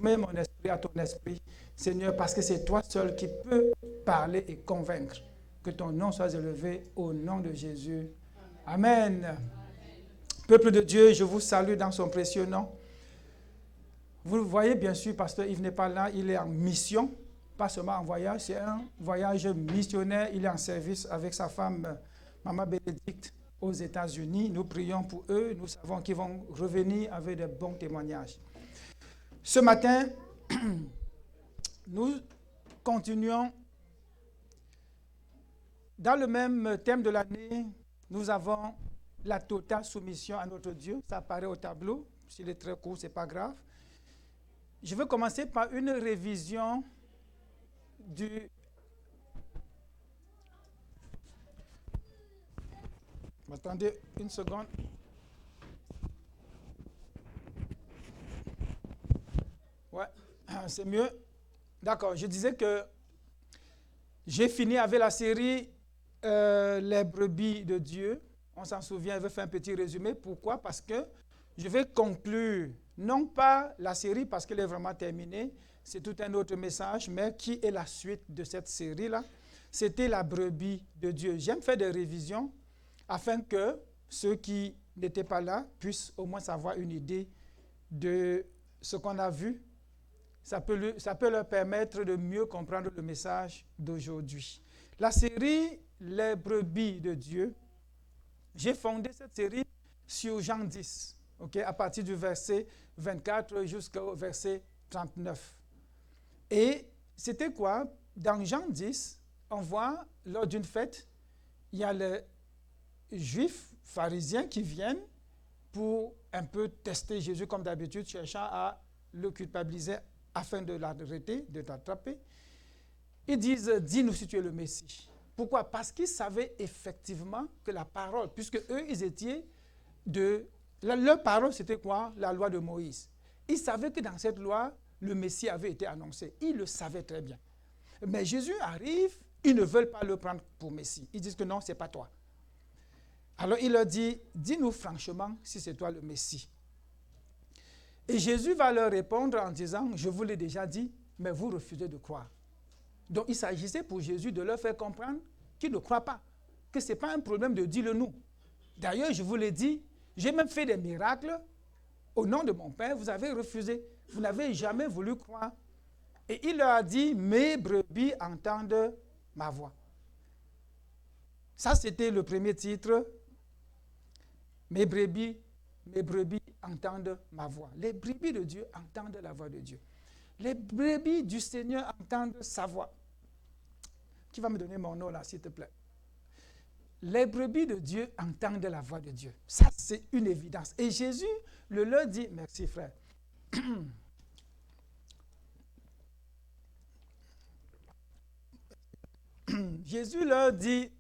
soumets mon esprit à ton esprit, Seigneur, parce que c'est toi seul qui peux parler et convaincre. Que ton nom soit élevé au nom de Jésus. Amen. Peuple de Dieu, je vous salue dans son précieux nom. Vous le voyez bien sûr, pasteur Yves n'est pas là, il est en mission, pas seulement en voyage, c'est un voyage missionnaire, il est en service avec sa femme, Maman Bénédicte, aux États-Unis. Nous prions pour eux, nous savons qu'ils vont revenir avec de bons témoignages. Ce matin, nous continuons dans le même thème de l'année. Nous avons la totale soumission à notre Dieu. Ça apparaît au tableau. S'il est très court, ce n'est pas grave. Je vais commencer par une révision du... Attendez une seconde. Ouais, c'est mieux. D'accord, je disais que j'ai fini avec la série Les brebis de Dieu. On s'en souvient, je vais faire un petit résumé. Pourquoi? Parce que je vais conclure, non pas la série parce qu'elle est vraiment terminée, c'est tout un autre message, mais qui est la suite de cette série-là? C'était la brebis de Dieu. J'aime faire des révisions afin que ceux qui n'étaient pas là puissent au moins avoir une idée de ce qu'on a vu. Ça peut leur permettre de mieux comprendre le message d'aujourd'hui. La série Les brebis de Dieu, j'ai fondé cette série sur Jean 10, à partir du verset 24 jusqu'au verset 39. Et c'était quoi? Dans Jean 10, on voit, lors d'une fête, il y a les Juifs pharisiens qui viennent pour un peu tester Jésus comme d'habitude, cherchant à le culpabiliser afin de l'arrêter, de l'attraper. Ils disent, dis-nous si tu es le Messie. Pourquoi? Parce qu'ils savaient effectivement que la parole, puisque eux, ils étaient leur parole, c'était quoi? La loi de Moïse. Ils savaient que dans cette loi, le Messie avait été annoncé. Ils le savaient très bien. Mais Jésus arrive, ils ne veulent pas le prendre pour Messie. Ils disent que non, ce n'est pas toi. Alors il leur dit, dis-nous franchement si c'est toi le Messie. Et Jésus va leur répondre en disant, je vous l'ai déjà dit, mais vous refusez de croire. Donc il s'agissait pour Jésus de leur faire comprendre qu'ils ne croient pas, que ce n'est pas un problème de dis-le nous. D'ailleurs, je vous l'ai dit, j'ai même fait des miracles au nom de mon Père, vous avez refusé, vous n'avez jamais voulu croire. Et il leur a dit, mes brebis entendent ma voix. Ça, c'était le premier titre. Mes brebis entendent ma voix. Les brebis de Dieu entendent la voix de Dieu. Les brebis du Seigneur entendent sa voix. Qui va me donner mon nom là, s'il te plaît? Les brebis de Dieu entendent la voix de Dieu. Ça, c'est une évidence. Et Jésus leur dit, merci frère. Jésus leur dit,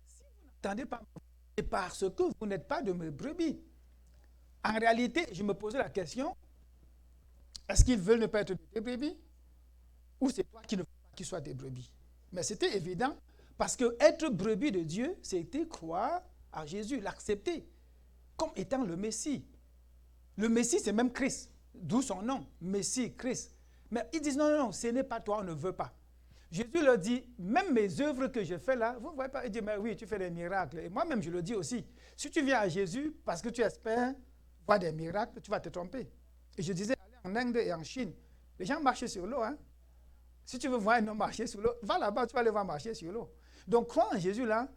si vous n'entendez pas, c'est parce que vous n'êtes pas de mes brebis. En réalité, je me posais la question, est-ce qu'ils veulent ne pas être des brebis? Ou c'est toi qui ne veux pas qu'ils soient des brebis? Mais c'était évident, parce que être brebis de Dieu, c'était croire à Jésus, l'accepter comme étant le Messie. Le Messie, c'est même Christ, d'où son nom, Messie, Christ. Mais ils disent, non, ce n'est pas toi, on ne veut pas. Jésus leur dit, même mes œuvres que je fais là, vous ne voyez pas? Il dit, mais oui, tu fais des miracles. Et moi-même, je le dis aussi. Si tu viens à Jésus parce que tu espères voir des miracles, tu vas te tromper. Et je disais, aller en Inde et en Chine, les gens marchaient sur l'eau. Hein? Si tu veux voir un homme marcher sur l'eau, va là-bas, tu vas les voir marcher sur l'eau. Donc, croire en Jésus là,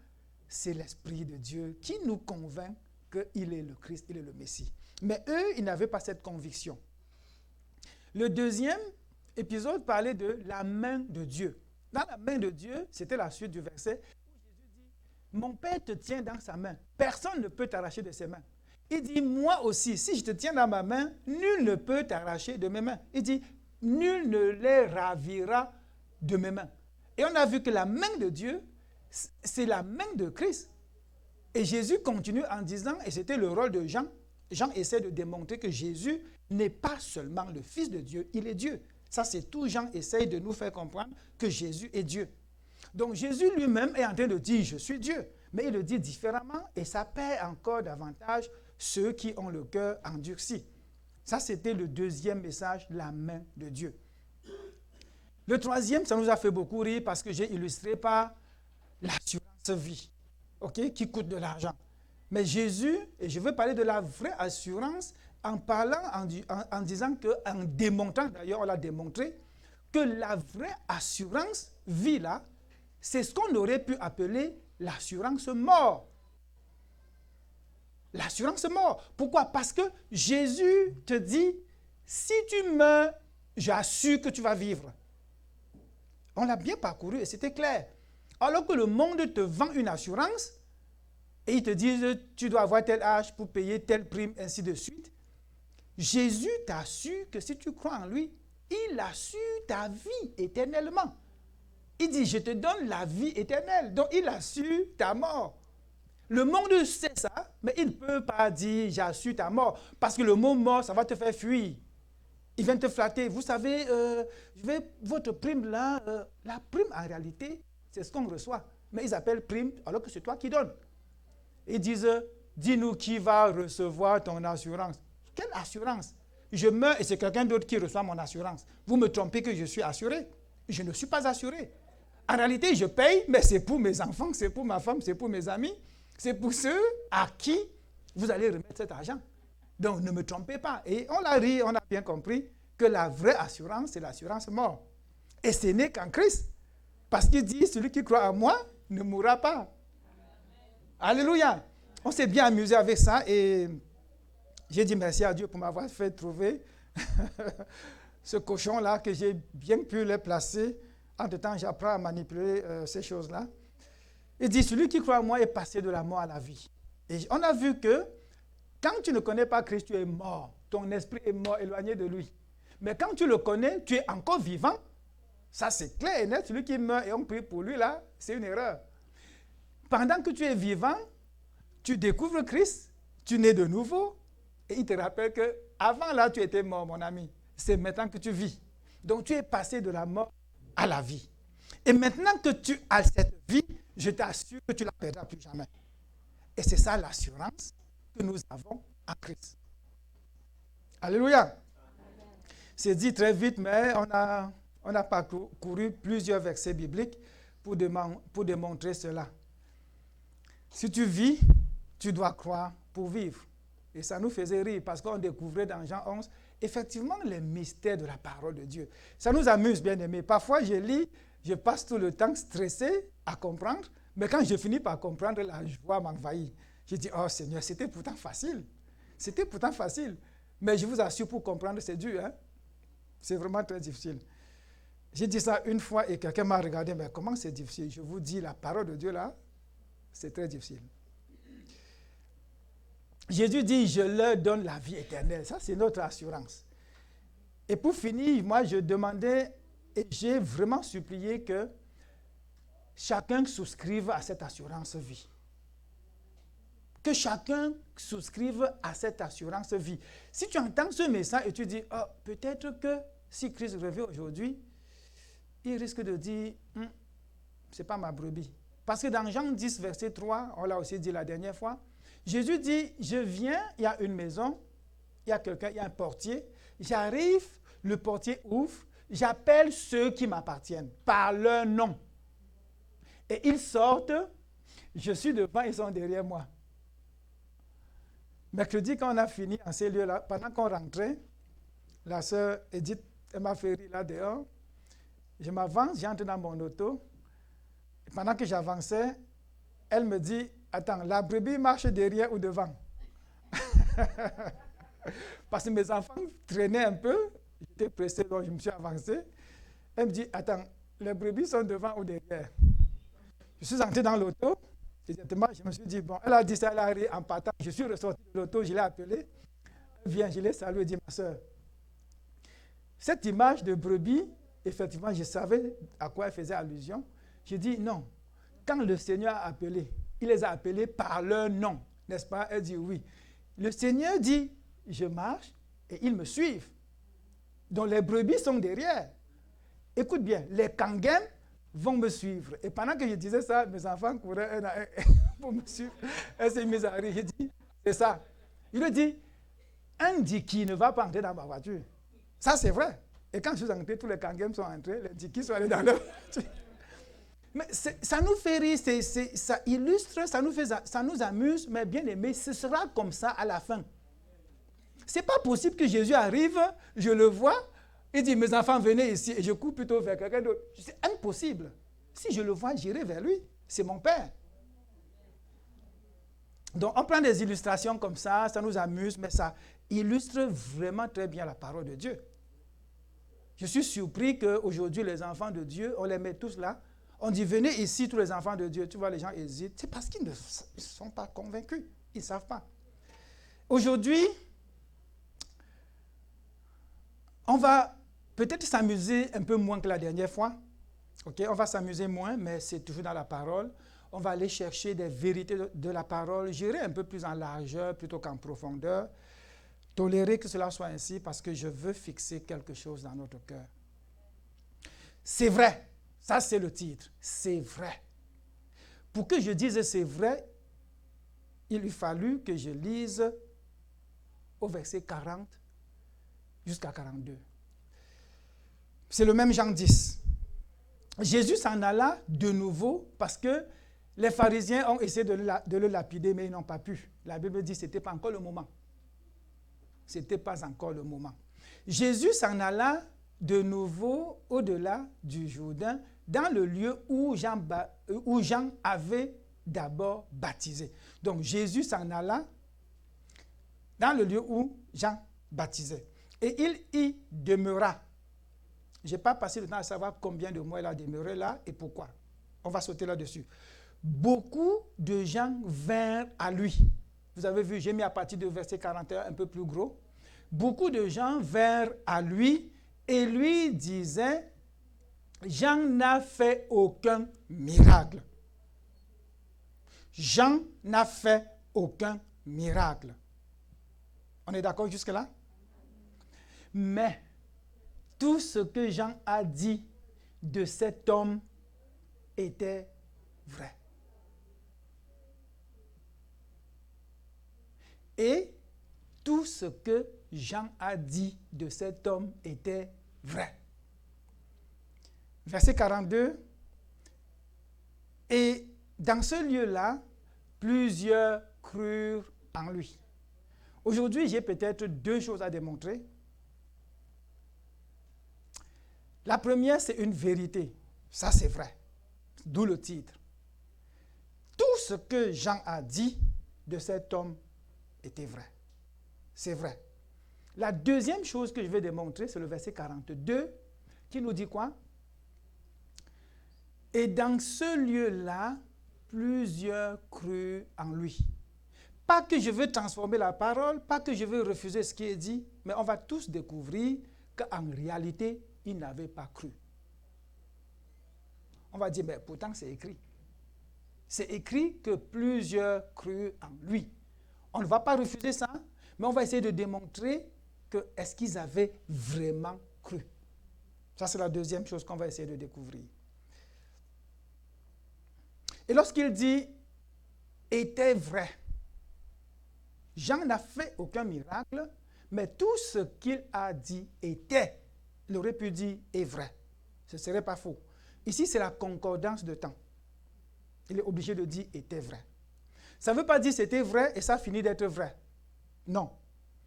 c'est l'Esprit de Dieu qui nous convainc qu'il est le Christ, il est le Messie. Mais eux, ils n'avaient pas cette conviction. Le deuxième épisode parlait de la main de Dieu. Dans la main de Dieu, c'était la suite du verset où Jésus dit, mon Père te tient dans sa main. Personne ne peut t'arracher de ses mains. Il dit, moi aussi, si je te tiens dans ma main, nul ne peut t'arracher de mes mains. Il dit, nul ne les ravira de mes mains. Et on a vu que la main de Dieu, c'est la main de Christ. Et Jésus continue en disant, et c'était le rôle de Jean, Jean essaie de démontrer que Jésus n'est pas seulement le Fils de Dieu, il est Dieu. Ça, c'est tout. Jean essaye de nous faire comprendre que Jésus est Dieu. Donc, Jésus lui-même est en train de dire, je suis Dieu. Mais il le dit différemment et ça perd encore davantage ceux qui ont le cœur endurci. Ça, c'était le deuxième message, la main de Dieu. Le troisième, ça nous a fait beaucoup rire parce que j'ai illustré par l'assurance vie, ok, qui coûte de l'argent. Mais Jésus, et je veux parler de la vraie assurance en parlant, en disant que, en démontrant, d'ailleurs on l'a démontré, que la vraie assurance vie là, c'est ce qu'on aurait pu appeler l'assurance mort. L'assurance mort. Pourquoi? Parce que Jésus te dit, si tu meurs, j'assure que tu vas vivre. On l'a bien parcouru et c'était clair. Alors que le monde te vend une assurance et ils te disent tu dois avoir tel âge pour payer telle prime, ainsi de suite. Jésus t'assure que si tu crois en lui, il assure ta vie éternellement. Il dit je te donne la vie éternelle. Donc il assure ta mort. Le monde sait ça, mais il ne peut pas dire j'assure ta mort. Parce que le mot mort, ça va te faire fuir. Il vient te flatter. Vous savez, votre prime là, la prime en réalité, c'est ce qu'on reçoit. Mais ils appellent prime alors que c'est toi qui donnes. Ils disent, dis-nous qui va recevoir ton assurance. Quelle assurance? Je meurs et c'est quelqu'un d'autre qui reçoit mon assurance. Vous me trompez que je suis assuré. Je ne suis pas assuré. En réalité, je paye, mais c'est pour mes enfants, c'est pour ma femme, c'est pour mes amis. C'est pour ceux à qui vous allez remettre cet argent. Donc, ne me trompez pas. Et on l'a ri, on a bien compris que la vraie assurance, c'est l'assurance mort. Et ce n'est qu'en Christ. Parce qu'il dit, celui qui croit en moi ne mourra pas. Alléluia. On s'est bien amusé avec ça et j'ai dit merci à Dieu pour m'avoir fait trouver ce cochon-là que j'ai bien pu le placer. Entre-temps, j'apprends à manipuler ces choses-là. Il dit, celui qui croit en moi est passé de la mort à la vie. Et on a vu que quand tu ne connais pas Christ, tu es mort. Ton esprit est mort, éloigné de lui. Mais quand tu le connais, tu es encore vivant. Ça, c'est clair et net. Celui qui meurt et on prie pour lui, là, c'est une erreur. Pendant que tu es vivant, tu découvres Christ, tu nais de nouveau, et il te rappelle qu'avant là, tu étais mort, mon ami. C'est maintenant que tu vis. Donc, tu es passé de la mort à la vie. Et maintenant que tu as cette vie, je t'assure que tu ne la perdras plus jamais. Et c'est ça l'assurance que nous avons en Christ. Alléluia. C'est dit très vite, mais on a parcouru plusieurs versets bibliques pour démontrer cela. Si tu vis, tu dois croire pour vivre. Et ça nous faisait rire parce qu'on découvrait dans Jean 11, effectivement, les mystères de la parole de Dieu. Ça nous amuse, bien aimés. Parfois, je lis, je passe tout le temps stressé à comprendre, mais quand je finis par comprendre, la joie m'envahit. Je dis, oh Seigneur, c'était pourtant facile. C'était pourtant facile. Mais je vous assure, pour comprendre, c'est dur. Hein? C'est vraiment très difficile. J'ai dit ça une fois et quelqu'un m'a regardé, mais comment c'est difficile? Je vous dis, la parole de Dieu là, c'est très difficile. Jésus dit, je leur donne la vie éternelle. Ça, c'est notre assurance. Et pour finir, moi, je demandais, et j'ai vraiment supplié que chacun souscrive à cette assurance vie. Que chacun souscrive à cette assurance vie. Si tu entends ce message et tu dis, oh, peut-être que si Christ revient aujourd'hui, il risque de dire, ce n'est pas ma brebis. Parce que dans Jean 10, verset 3, on l'a aussi dit la dernière fois, Jésus dit, je viens, il y a une maison, il y a quelqu'un, il y a un portier, j'arrive, le portier ouvre, j'appelle ceux qui m'appartiennent par leur nom. Et ils sortent, je suis devant, ils sont derrière moi. Mercredi, quand on a fini en ces lieux-là, pendant qu'on rentrait, la sœur Edith, elle m'a fait rire là dehors. Je m'avance, j'entre dans mon auto. Et pendant que j'avançais, elle me dit, attends, la brebis marche derrière ou devant? Parce que mes enfants traînaient un peu, j'étais pressé, donc je me suis avancé. Elle me dit, attends, les brebis sont devant ou derrière? Je suis entré dans l'auto. Exactement, je me suis dit, bon, elle a dit ça, elle a ri en partant. Je suis ressorti de l'auto, je l'ai appelée. Elle vient, je l'ai saluée et dit, ma soeur, cette image de brebis, effectivement, je savais à quoi elle faisait allusion. Je dis, non, quand le Seigneur a appelé, il les a appelés par leur nom, n'est-ce pas? Elle dit oui. Le Seigneur dit, je marche et ils me suivent. Donc les brebis sont derrière. Écoute bien, les kanguens vont me suivre. Et pendant que je disais ça, mes enfants couraient pour me suivre. Elle s'est mise à rire. J'ai dit, c'est ça. Il lui dit, un Diki ne va pas entrer dans ma voiture. Ça, c'est vrai. Et quand je suis entré, tous les kangems sont entrés, les Diki sont allés dans leur voiture. Mais ça nous fait rire, ça illustre, ça nous amuse, mais bien aimé, ce sera comme ça à la fin. Ce n'est pas possible que Jésus arrive, je le vois, il dit, mes enfants, venez ici, et je cours plutôt vers quelqu'un d'autre. C'est impossible. Si je le vois, j'irai vers lui. C'est mon Père. Donc, on prend des illustrations comme ça nous amuse, mais ça illustre vraiment très bien la parole de Dieu. Je suis surpris qu'aujourd'hui, les enfants de Dieu, on les met tous là. On dit, venez ici, tous les enfants de Dieu. Tu vois, les gens hésitent. C'est parce qu'ils ne sont pas convaincus. Ils ne savent pas. Aujourd'hui, on va peut-être s'amuser un peu moins que la dernière fois. Okay? On va s'amuser moins, mais c'est toujours dans la parole. On va aller chercher des vérités de la parole. J'irai un peu plus en largeur plutôt qu'en profondeur. Tolérer que cela soit ainsi parce que je veux fixer quelque chose dans notre cœur. C'est vrai. Ça, c'est le titre. C'est vrai. Pour que je dise c'est vrai, il lui fallut que je lise au verset 40 jusqu'à 42. C'est le même Jean 10. Jésus s'en alla de nouveau parce que les pharisiens ont essayé de le lapider, mais ils n'ont pas pu. La Bible dit que ce n'était pas encore le moment. Ce n'était pas encore le moment. Jésus s'en alla de nouveau au-delà du Jourdain, dans le lieu où Jean avait d'abord baptisé. Donc Jésus s'en alla dans le lieu où Jean baptisait. Et il y demeura. Je n'ai pas passé le temps à savoir combien de mois il a demeuré là et pourquoi. On va sauter là-dessus. Beaucoup de gens vinrent à lui. Vous avez vu, j'ai mis à partir du verset 41 un peu plus gros. Beaucoup de gens vinrent à lui et lui disaient, Jean n'a fait aucun miracle. Jean n'a fait aucun miracle. On est d'accord jusque-là? Mais tout ce que Jean a dit de cet homme était vrai. Et tout ce que Jean a dit de cet homme était vrai. Verset 42. Et dans ce lieu-là, plusieurs crurent en lui. Aujourd'hui, j'ai peut-être deux choses à démontrer. La première, c'est une vérité. Ça, c'est vrai. D'où le titre. Tout ce que Jean a dit de cet homme était vrai. C'est vrai. La deuxième chose que je vais démontrer, c'est le verset 42, qui nous dit quoi? Et dans ce lieu-là, plusieurs crurent en lui. Pas que je veux transformer la parole, pas que je veux refuser ce qui est dit, mais on va tous découvrir qu'en réalité, ils n'avaient pas cru. On va dire, mais pourtant c'est écrit. C'est écrit que plusieurs crurent en lui. On ne va pas refuser ça, mais on va essayer de démontrer que est-ce qu'ils avaient vraiment cru. Ça, c'est la deuxième chose qu'on va essayer de découvrir. Et lorsqu'il dit « était vrai », Jean n'a fait aucun miracle, mais tout ce qu'il a dit était. Il aurait pu dire « est vrai ». Ce ne serait pas faux. Ici, c'est la concordance de temps. Il est obligé de dire « était vrai ». Ça ne veut pas dire « c'était vrai » et ça finit d'être vrai. Non.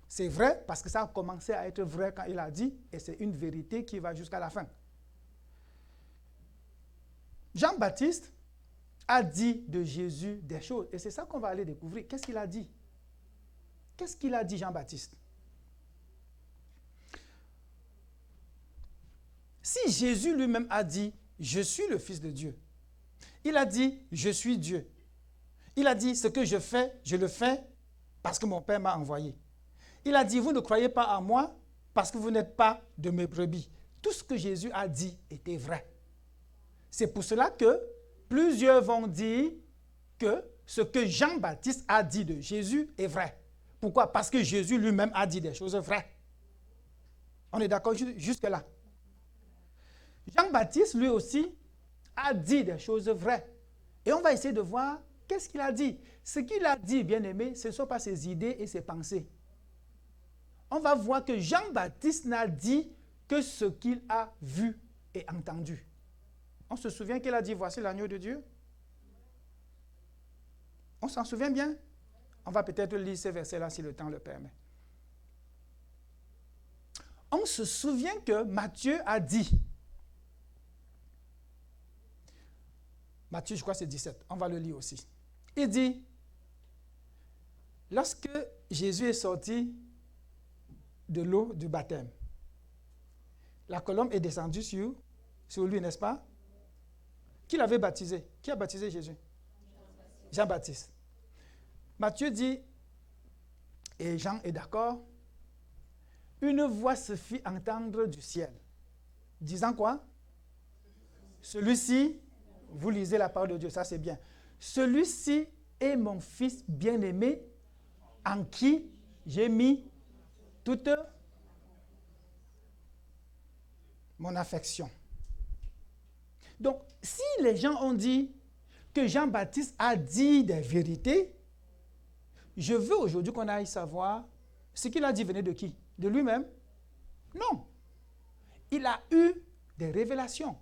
C'est vrai parce que ça a commencé à être vrai quand il a dit, et c'est une vérité qui va jusqu'à la fin. Jean-Baptiste a dit de Jésus des choses, et c'est ça qu'on va aller découvrir. Qu'est-ce qu'il a dit? Qu'est-ce qu'il a dit, Jean-Baptiste? Si Jésus lui-même a dit, je suis le Fils de Dieu, il a dit, je suis Dieu. Il a dit, ce que je fais, je le fais parce que mon Père m'a envoyé. Il a dit, vous ne croyez pas en moi parce que vous n'êtes pas de mes brebis. Tout ce que Jésus a dit était vrai. C'est pour cela que plusieurs vont dire que ce que Jean-Baptiste a dit de Jésus est vrai. Pourquoi? Parce que Jésus lui-même a dit des choses vraies. On est d'accord jusque-là? Jean-Baptiste, lui aussi, a dit des choses vraies. Et on va essayer de voir qu'est-ce qu'il a dit. Ce qu'il a dit, bien-aimé, ce ne sont pas ses idées et ses pensées. on va voir que Jean-Baptiste n'a dit que ce qu'il a vu et entendu. On se souvient qu'il a dit, voici l'agneau de Dieu. On s'en souvient bien? On va peut-être lire ces versets-là si le temps le permet. On se souvient que Matthieu a dit, Matthieu, je crois que c'est 17, on va le lire aussi. Il dit, lorsque Jésus est sorti de l'eau du baptême, la colombe est descendue sur lui, n'est-ce pas? Qui l'avait baptisé? Qui a baptisé Jésus? Jean-Baptiste. Matthieu dit, et Jean est d'accord, une voix se fit entendre du ciel, disant quoi? Celui-ci, vous lisez la parole de Dieu, ça c'est bien. Celui-ci est mon fils bien-aimé, en qui j'ai mis toute mon affection. Donc, si les gens ont dit que Jean-Baptiste a dit des vérités, je veux aujourd'hui qu'on aille savoir ce qu'il a dit venait de qui? De lui-même? Non. Il a eu des révélations.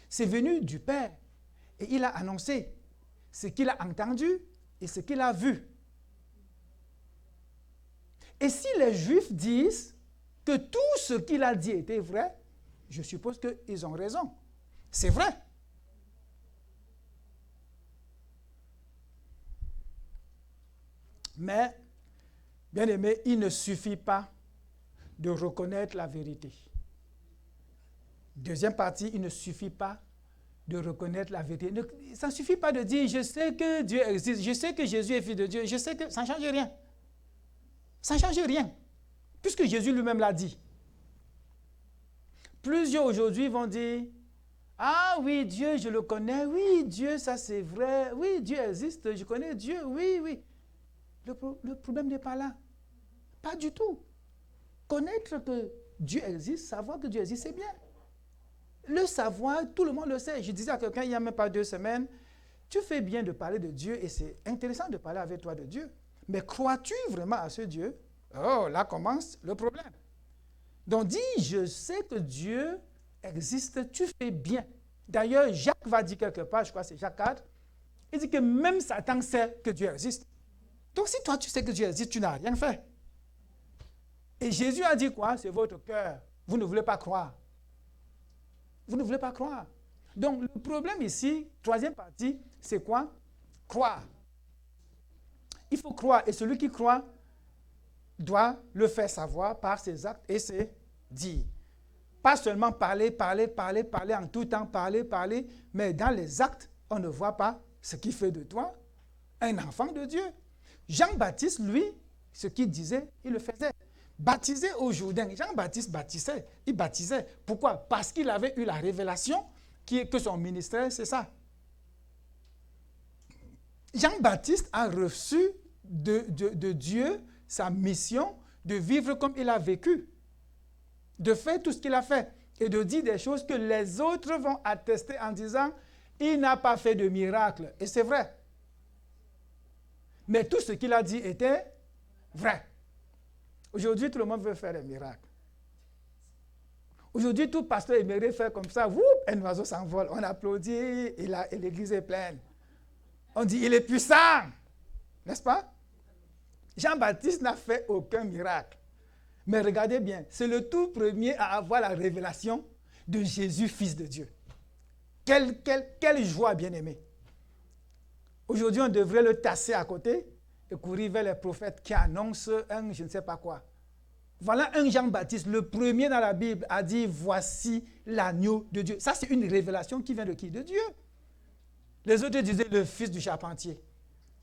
C'est venu du Père. Et il a annoncé ce qu'il a entendu et ce qu'il a vu. Et si les Juifs disent que tout ce qu'il a dit était vrai, je suppose qu'ils ont raison. C'est vrai. Mais, bien aimé, il ne suffit pas de reconnaître la vérité. Deuxième partie, il ne suffit pas de reconnaître la vérité. Ça ne suffit pas de dire, je sais que Dieu existe, je sais que Jésus est fils de Dieu, je sais que ça ne change rien. Ça ne change rien, puisque Jésus lui-même l'a dit. Plusieurs aujourd'hui vont dire, ah oui, Dieu, je le connais, oui, Dieu, ça c'est vrai, oui, Dieu existe, je connais Dieu, oui, oui. Le problème n'est pas là. Pas du tout. Connaître que Dieu existe, savoir que Dieu existe, c'est bien. Le savoir, tout le monde le sait. Je disais à quelqu'un il n'y a même pas 2 semaines, tu fais bien de parler de Dieu et c'est intéressant de parler avec toi de Dieu. Mais crois-tu vraiment à ce Dieu? Oh, là commence le problème. Donc dis, je sais que Dieu existe, tu fais bien. D'ailleurs, Jacques va dire quelque part, je crois que c'est Jacques 4, il dit que même Satan sait que Dieu existe. Donc si toi tu sais que Dieu existe, tu n'as rien fait. Et Jésus a dit quoi? C'est votre cœur. Vous ne voulez pas croire. Vous ne voulez pas croire. Donc le problème ici, troisième partie, c'est quoi? Croire. Il faut croire. Et celui qui croit doit le faire savoir par ses actes et ses dires. Pas seulement parler en tout temps, parler, mais dans les actes, on ne voit pas ce qui fait de toi un enfant de Dieu. Jean-Baptiste, lui, ce qu'il disait, il le faisait. Baptisé au Jourdain, Jean-Baptiste baptisait, il baptisait. Pourquoi? Parce qu'il avait eu la révélation que son ministère, c'est ça. Jean-Baptiste a reçu de Dieu sa mission de vivre comme il a vécu, de faire tout ce qu'il a fait et de dire des choses que les autres vont attester en disant « il n'a pas fait de miracle ». Et c'est vrai. Mais tout ce qu'il a dit était vrai. Aujourd'hui, tout le monde veut faire des miracles. Aujourd'hui, tout pasteur aimerait faire comme ça, whoop, un oiseau s'envole, on applaudit et l'église est pleine. On dit, il est puissant, n'est-ce pas? Jean-Baptiste n'a fait aucun miracle. Mais regardez bien, c'est le tout premier à avoir la révélation de Jésus, fils de Dieu. Quelle joie, bien-aimé. Aujourd'hui, on devrait le tasser à côté et courir vers les prophètes qui annoncent un je ne sais pas quoi. Voilà un Jean-Baptiste, le premier dans la Bible, a dit, voici l'agneau de Dieu. Ça, c'est une révélation qui vient de qui? De Dieu. Les autres disaient le fils du charpentier.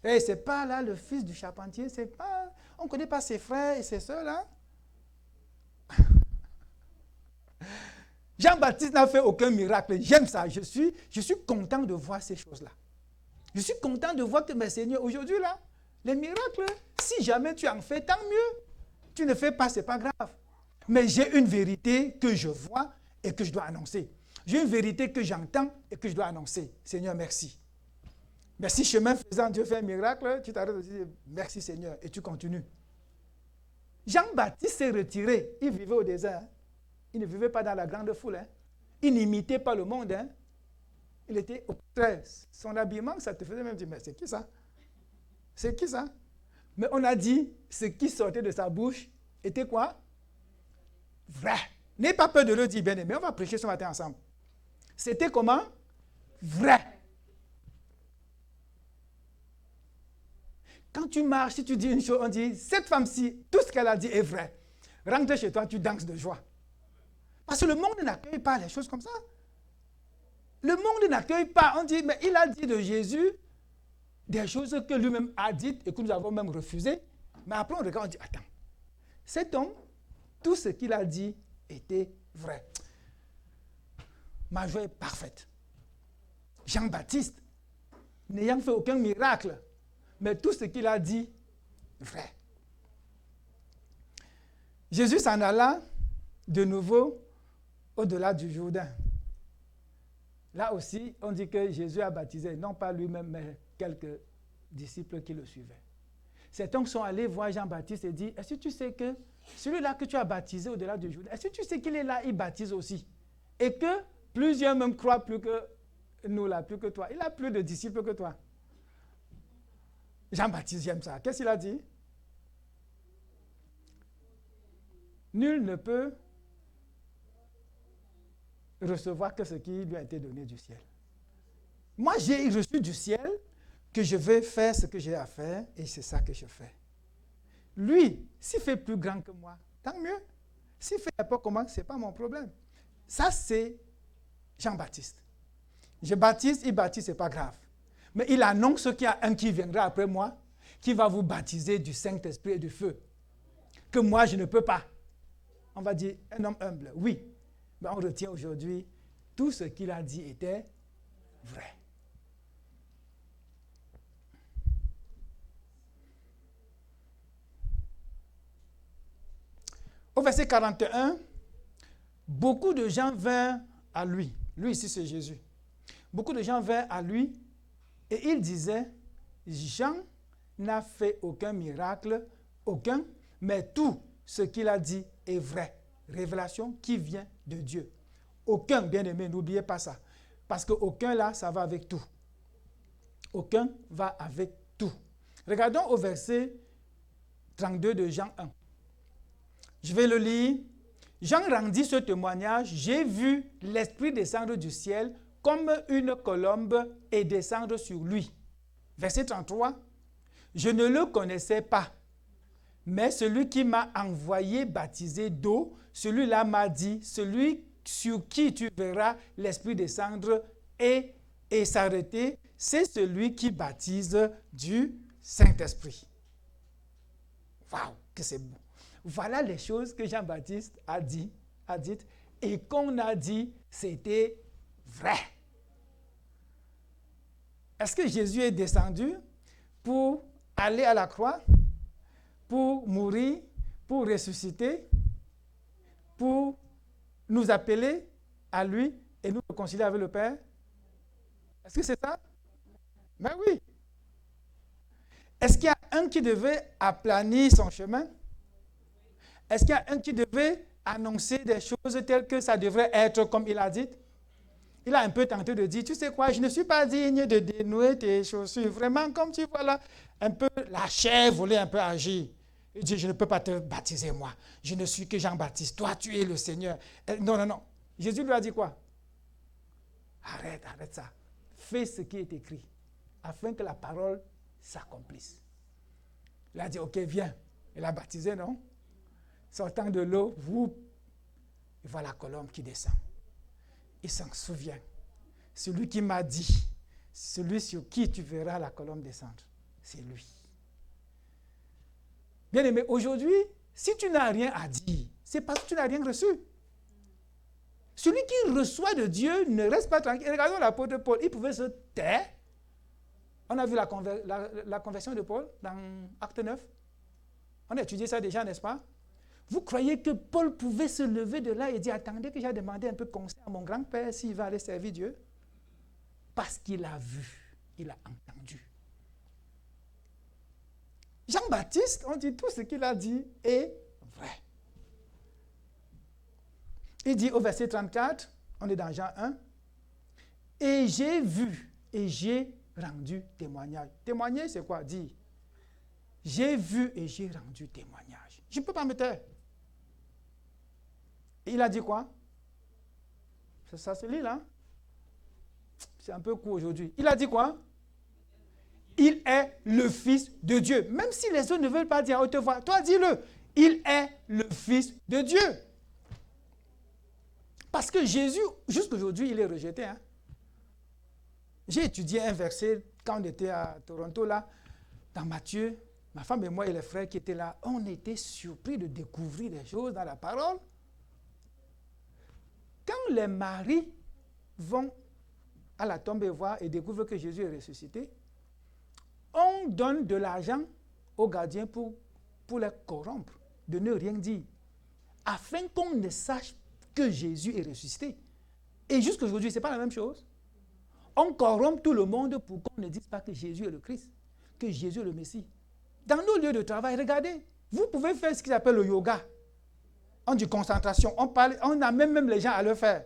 Et c'est pas là le fils du charpentier, c'est pas, on ne connaît pas ses frères et ses sœurs là. Jean-Baptiste n'a fait aucun miracle. J'aime ça, je suis content de voir ces choses-là. Je suis content de voir que mes seigneurs, aujourd'hui là, les miracles, si jamais tu en fais, tant mieux. Tu ne fais pas, ce n'est pas grave. Mais j'ai une vérité que je vois et que je dois annoncer. J'ai une vérité que j'entends et que je dois annoncer. Seigneur, merci. Merci, chemin faisant, Dieu fait un miracle. Tu t'arrêtes de dire merci Seigneur et tu continues. Jean-Baptiste s'est retiré. Il vivait au désert. Il ne vivait pas dans la grande foule. Il n'imitait pas le monde. Il était au contraire. Son habillement, ça te faisait même dire, mais c'est qui ça? C'est qui ça? Mais on a dit, ce qui sortait de sa bouche était quoi? Vrai. N'ayez pas peur de le dire, bien aimé. On va prêcher ce matin ensemble. C'était comment? Vrai. Quand tu marches, si tu dis une chose, on dit, cette femme-ci, tout ce qu'elle a dit est vrai. Rentre chez toi, tu danses de joie. Parce que le monde n'accueille pas les choses comme ça. Le monde n'accueille pas. On dit, mais il a dit de Jésus des choses que lui-même a dites et que nous avons même refusées. Mais après, on regarde, on dit, attends, cet homme, tout ce qu'il a dit était vrai. Ma joie est parfaite. Jean-Baptiste, n'ayant fait aucun miracle, mais tout ce qu'il a dit, vrai. Jésus s'en alla de nouveau au-delà du Jourdain. Là aussi, on dit que Jésus a baptisé, non pas lui-même, mais quelques disciples qui le suivaient. Certains sont allés voir Jean-Baptiste et dit, est-ce que tu sais que celui-là que tu as baptisé au-delà du Jourdain, est-ce que tu sais qu'il est là, il baptise aussi? Et que plusieurs même croient plus que nous là, plus que toi. Il a plus de disciples que toi. Jean-Baptiste, j'aime ça. Qu'est-ce qu'il a dit? Nul ne peut recevoir que ce qui lui a été donné du ciel. Moi, j'ai reçu du ciel que je vais faire ce que j'ai à faire et c'est ça que je fais. Lui, s'il fait plus grand que moi, tant mieux. S'il fait n'importe comment, ce n'est pas mon problème. Ça, c'est Jean-Baptiste. Je baptise, il baptise, ce n'est pas grave. Mais il annonce qu'il y a un qui viendra après moi, qui va vous baptiser du Saint-Esprit et du feu. Que moi, je ne peux pas. On va dire, un homme humble, oui. Mais on retient aujourd'hui, tout ce qu'il a dit était vrai. Au verset 41, beaucoup de gens vinrent à lui. Lui ici, c'est Jésus. Beaucoup de gens vinrent à lui et il disait, Jean n'a fait aucun miracle, aucun, mais tout ce qu'il a dit est vrai. Révélation qui vient de Dieu. Aucun, bien aimé, n'oubliez pas ça. Parce que aucun là, ça va avec tout. Aucun va avec tout. Regardons au verset 32 de Jean 1. Je vais le lire. Jean rendit ce témoignage. J'ai vu l'Esprit descendre du ciel comme une colombe et descendre sur lui. Verset 33. Je ne le connaissais pas, mais celui qui m'a envoyé baptiser d'eau, celui-là m'a dit, celui sur qui tu verras l'Esprit descendre et s'arrêter, c'est celui qui baptise du Saint-Esprit. Waouh, que c'est beau. Voilà les choses que Jean-Baptiste a dites, et qu'on a dit, c'était vrai. Est-ce que Jésus est descendu pour aller à la croix, pour mourir, pour ressusciter, pour nous appeler à lui et nous réconcilier avec le Père? Est-ce que c'est ça? Ben oui. Est-ce qu'il y a un qui devait aplanir son chemin? Est-ce qu'il y a un qui devait annoncer des choses telles que ça devrait être comme il a dit? Il a un peu tenté de dire, tu sais quoi, je ne suis pas digne de dénouer tes chaussures. Vraiment, comme tu vois là, un peu la chair voulait un peu agir. Il dit, je ne peux pas te baptiser moi. Je ne suis que Jean-Baptiste. Toi, tu es le Seigneur. Non, non, non. Jésus lui a dit quoi? Arrête ça. Fais ce qui est écrit, afin que la parole s'accomplisse. Il a dit, ok, viens. Il a baptisé, non? Sortant de l'eau, il voit la colombe qui descend. Il s'en souvient. Celui qui m'a dit, celui sur qui tu verras la colombe descendre, c'est lui. Bien aimé, aujourd'hui, si tu n'as rien à dire, c'est parce que tu n'as rien reçu. Celui qui reçoit de Dieu ne reste pas tranquille. Regardons l'apôtre Paul, il pouvait se taire. On a vu la conversion de Paul dans Acte 9. On a étudié ça déjà, n'est-ce pas? Vous croyez que Paul pouvait se lever de là et dire, attendez que j'ai demandé un peu de conseil à mon grand-père s'il va aller servir Dieu? Parce qu'il a vu, il a entendu. Jean-Baptiste, on dit tout ce qu'il a dit est vrai. Il dit au verset 34, on est dans Jean 1, « Et j'ai vu et j'ai rendu témoignage. » Témoigner, c'est quoi? Dire. J'ai vu et j'ai rendu témoignage. Je ne peux pas me taire. Et il a dit quoi? Ça se lit là. C'est un peu court aujourd'hui. Il a dit quoi? Il est le Fils de Dieu. Même si les autres ne veulent pas dire à haute voix, toi dis-le. Il est le Fils de Dieu. Parce que Jésus, jusqu'aujourd'hui, il est rejeté. Hein? J'ai étudié un verset quand on était à Toronto, là, dans Matthieu. Ma femme et moi et les frères qui étaient là, on était surpris de découvrir des choses dans la parole. Quand les maris vont à la tombe et voir et découvrent que Jésus est ressuscité, on donne de l'argent aux gardiens pour les corrompre, de ne rien dire, afin qu'on ne sache que Jésus est ressuscité. Et jusqu'à aujourd'hui, ce n'est pas la même chose. On corrompt tout le monde pour qu'on ne dise pas que Jésus est le Christ, que Jésus est le Messie. Dans nos lieux de travail, regardez, vous pouvez faire ce qu'ils appellent le yoga. On dit concentration, on amène même les gens à le faire.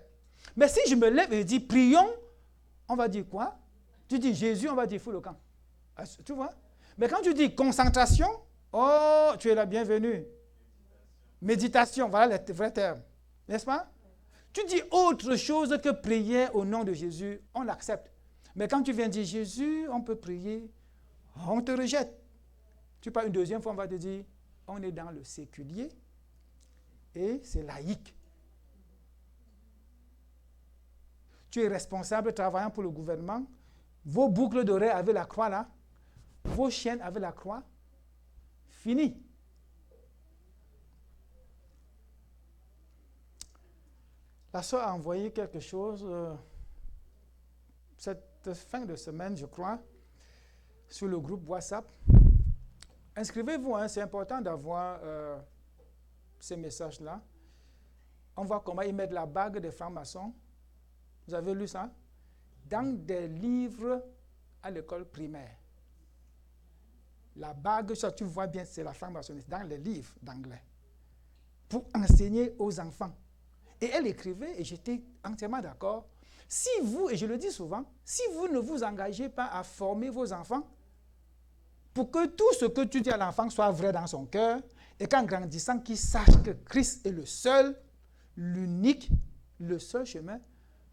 Mais si je me lève et je dis prions, on va dire quoi? Tu dis Jésus, on va dire fous le camp. Tu vois? Mais quand tu dis concentration, oh, tu es la bienvenue. Méditation, voilà les vrais termes. N'est-ce pas? Tu dis autre chose que prière au nom de Jésus, on l'accepte. Mais quand tu viens dire Jésus, on peut prier, on te rejette. Tu parles une deuxième fois, on va te dire, on est dans le séculier et c'est laïque. Tu es responsable travaillant pour le gouvernement. Vos boucles d'oreilles avec la croix là, vos chaînes avec la croix, fini. La sœur a envoyé quelque chose cette fin de semaine, je crois, sur le groupe WhatsApp. Inscrivez-vous, hein, c'est important d'avoir ces messages-là. On voit comment ils mettent la bague des francs-maçons. Vous avez lu ça? Dans des livres à l'école primaire. La bague, ça tu vois bien, c'est la franc-maçonnerie, dans les livres d'anglais. Pour enseigner aux enfants. Et elle écrivait, et j'étais entièrement d'accord, si vous, et je le dis souvent, si vous ne vous engagez pas à former vos enfants, pour que tout ce que tu dis à l'enfant soit vrai dans son cœur, et qu'en grandissant, qu'il sache que Christ est le seul, l'unique, le seul chemin,